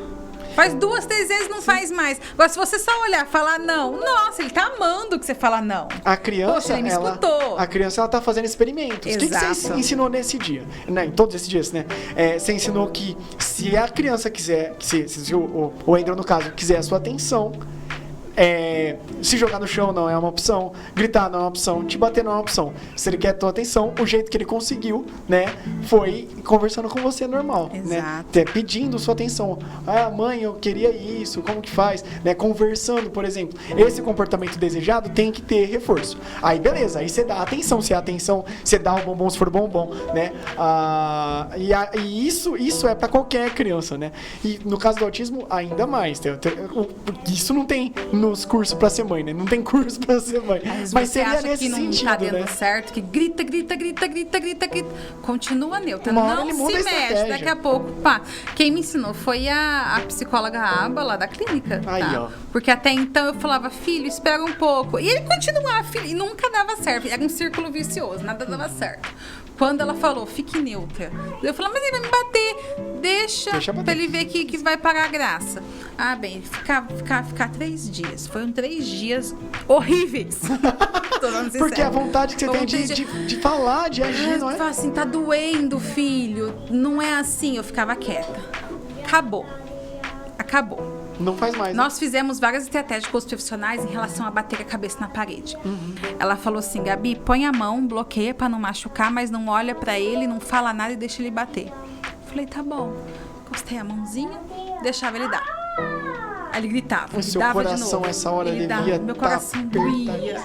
Faz 2, 3 vezes, não faz mais. Agora, se você só olhar e falar não, nossa, ele tá amando que você fala não. A criança, poxa, ele me escutou. A criança, ela tá fazendo experimentos. Exato. O que você ensinou nesse dia? Né? Em todos esses dias, né? Você ensinou que se a criança quiser, se o Andrew, no caso, quiser a sua atenção, Se jogar no chão não é uma opção, gritar não é uma opção, te bater não é uma opção. Se ele quer a tua atenção, o jeito que ele conseguiu, né, foi conversando com você normal, né? Pedindo sua atenção. Ah, mãe, eu queria isso, como que faz? Né? Conversando, por exemplo. Esse comportamento desejado tem que ter reforço. Aí, beleza, aí você dá atenção, se é atenção, você dá o bombom se for bombom, né? E isso é pra qualquer criança, né? E no caso do autismo, ainda mais. Isso não tem nos cursos pra ser mãe, né? Não tem curso pra ser mãe. Mas você seria acha nesse que não sentido, tá dando né? certo, que grita. Continua neutra, Uma hora não ele se muda a mexe. estratégia. Daqui a pouco, pá. Quem me ensinou foi a psicóloga Aba lá da clínica. Aí, tá? ó. Porque até então eu falava, filho, espera um pouco. E ele continuava, filho, e nunca dava certo. Era um círculo vicioso, nada dava certo. Quando ela falou, fique neutra. Eu falei, mas ele vai me bater. Deixa pra ele ver que vai pagar a graça. Ah, bem, ficar 3 dias. Foram 3 dias horríveis. Tô dando sincero. Porque a vontade que você tem de falar, de agir, não é? Eu falava assim, tá doendo, filho. Não é assim. Eu ficava quieta. Acabou. Não faz mais. Né? Nós fizemos várias estratégias com os profissionais em relação a bater a cabeça na parede. Ela falou assim, Gabi, põe a mão, bloqueia pra não machucar, mas não olha pra ele, não fala nada e deixa ele bater. Falei, tá bom. Encostei a mãozinha, deixava ele dar. Aí ele gritava. O seu dava coração, de novo. essa hora, ele devia dava, meu coração doía.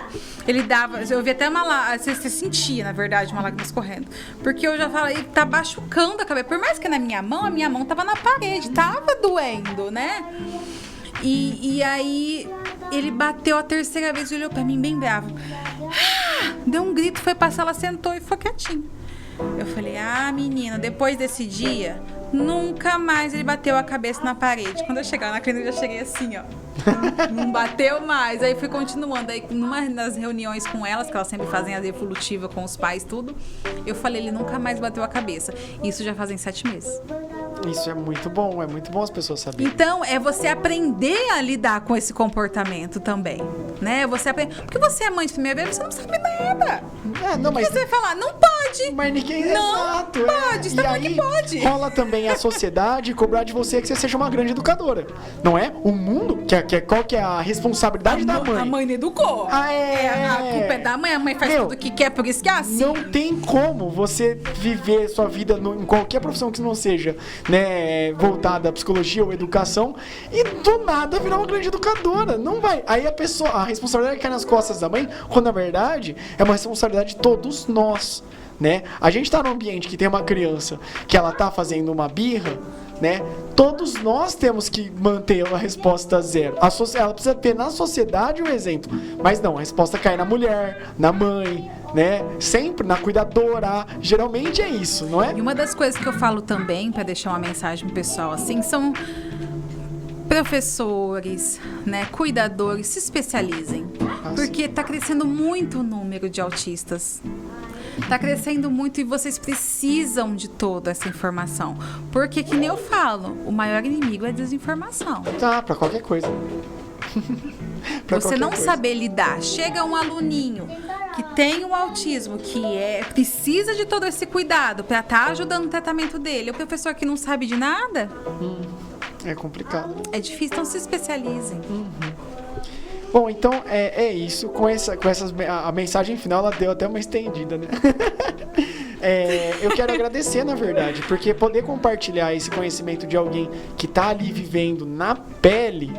Ele dava, eu vi até uma lágrima, você sentia, na verdade, uma lágrima escorrendo. Porque eu já falei, ele tá machucando a cabeça. Por mais que na minha mão tava na parede, tava doendo, né? E aí ele bateu a 3ª vez e olhou pra mim bem bravo. Deu um grito, foi passar, ela sentou e ficou quietinho. Eu falei, menina, depois desse dia, nunca mais ele bateu a cabeça na parede. Quando eu chegar na clínica, eu já cheguei assim, ó. Não bateu mais. Aí fui continuando. Aí, numa das reuniões com elas, que elas sempre fazem a devolutiva com os pais, tudo, eu falei, ele nunca mais bateu a cabeça. Isso já fazem 7 meses. Isso é muito bom as pessoas saberem. Então, é você aprender a lidar com esse comportamento também, né? Você aprende... Porque você é mãe de primeira vez, você não sabe nada. Não, mas... Você vai falar, não pode. Mas ninguém... Não Exato, pode, você tá falando que pode. Rola também a sociedade cobrar de você que você seja uma grande educadora, não é? O mundo, qual que é a responsabilidade da mãe? A mãe não educou. A culpa é da mãe, a mãe faz tudo o que quer, por isso que é assim. Não tem como você viver sua vida em qualquer profissão que não seja, né, voltada à psicologia ou educação e do nada virar uma grande educadora. Não vai. Aí a responsabilidade cai nas costas da mãe, quando na verdade é uma responsabilidade de todos nós, né? A gente tá num ambiente que tem uma criança que ela tá fazendo uma birra, né? Todos nós temos que manter a resposta 0. Ela precisa ter na sociedade um exemplo. Mas não, a resposta cai na mulher, na mãe, né? Sempre na cuidadora. Geralmente é isso, não é? E uma das coisas que eu falo também, para deixar uma mensagem pro pessoal, assim, são professores, né, cuidadores, se especializem. Porque tá crescendo muito o número de autistas. Tá crescendo muito e vocês precisam de toda essa informação. Porque, que nem eu falo, o maior inimigo é a desinformação. Tá, pra qualquer coisa. Você não saber lidar. Chega um aluninho que tem um autismo, que precisa de todo esse cuidado para estar ajudando no tratamento dele. O professor que não sabe de nada... É complicado. É difícil, então se especializem. Bom, então é isso. A mensagem final, ela deu até uma estendida, né? Eu quero agradecer, na verdade, porque poder compartilhar esse conhecimento de alguém que tá ali vivendo na pele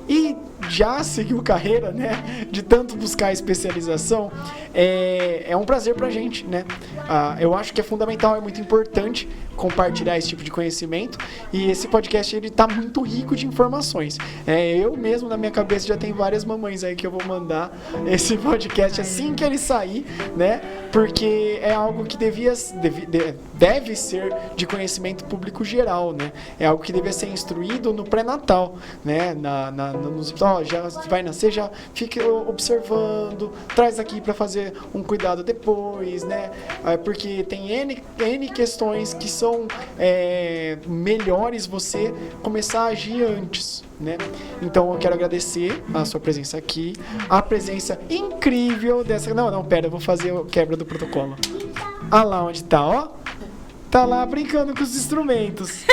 e já seguiu carreira, né, de tanto buscar especialização, é um prazer pra gente, né? Eu acho que é fundamental, é muito importante compartilhar esse tipo de conhecimento, e esse podcast, ele tá muito rico de informações. Eu mesmo, na minha cabeça, já tem várias mamães aí que eu vou mandar esse podcast assim que ele sair, né? Porque é algo que deve ser de conhecimento público geral, né? É algo que deve ser instruído no pré-natal, né? Já vai nascer, já fica observando, traz aqui para fazer um cuidado depois, né? Porque tem N questões que são melhores você começar a agir antes, né? Então eu quero agradecer a sua presença aqui, a presença incrível dessa... Não, pera, eu vou fazer a quebra do protocolo. Ah lá onde tá, ó. Tá lá brincando com os instrumentos.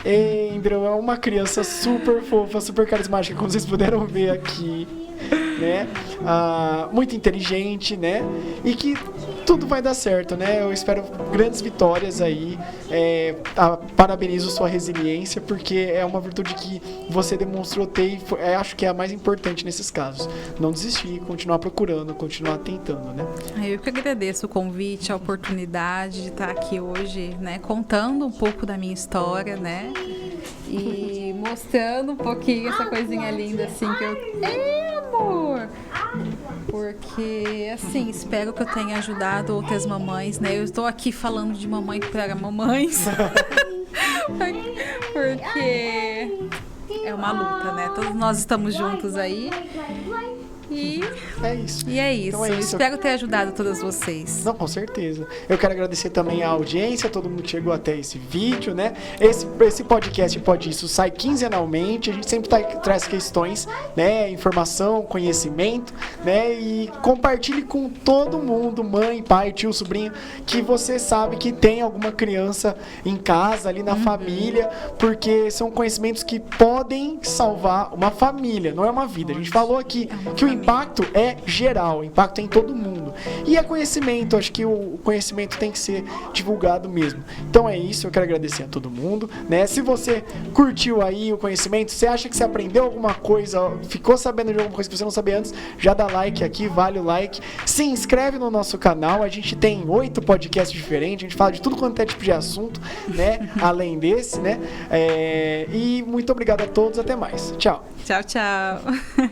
Andrew é uma criança super fofa, super carismática, como vocês puderam ver aqui, né? Muito inteligente, né? E que tudo vai dar certo, né? Eu espero grandes vitórias aí. Parabenizo sua resiliência, porque é uma virtude que você demonstrou ter e acho que é a mais importante nesses casos. Não desistir, continuar procurando, continuar tentando, né? Eu que agradeço o convite, a oportunidade de estar aqui hoje, né? Contando um pouco da minha história, né? E mostrando um pouquinho essa coisinha linda assim que eu... amor! Porque, assim, espero que eu tenha ajudado outras mamães, né? Eu estou aqui falando de mamãe para mamães. Porque é uma luta, né? Todos nós estamos juntos aí. E é isso. E é isso. Então é isso. Espero ter ajudado todas vocês. Não, com certeza. Eu quero agradecer também a audiência, todo mundo que chegou até esse vídeo, né? Esse podcast Pode Isso sai quinzenalmente. A gente sempre traz questões, né? Informação, conhecimento, né? E compartilhe com todo mundo, mãe, pai, tio, sobrinho, que você sabe que tem alguma criança em casa, ali na família, porque são conhecimentos que podem salvar uma família, não é uma vida. A gente falou aqui que o impacto é geral, o impacto é em todo mundo. E é conhecimento, acho que o conhecimento tem que ser divulgado mesmo. Então é isso, eu quero agradecer a todo mundo, né? Se você curtiu aí o conhecimento, você acha que você aprendeu alguma coisa, ficou sabendo de alguma coisa que você não sabia antes, já dá like aqui, vale o like. Se inscreve no nosso canal, a gente tem 8 podcasts diferentes, a gente fala de tudo quanto é tipo de assunto, né? Além desse, né? E muito obrigado a todos, até mais. Tchau. Tchau, tchau.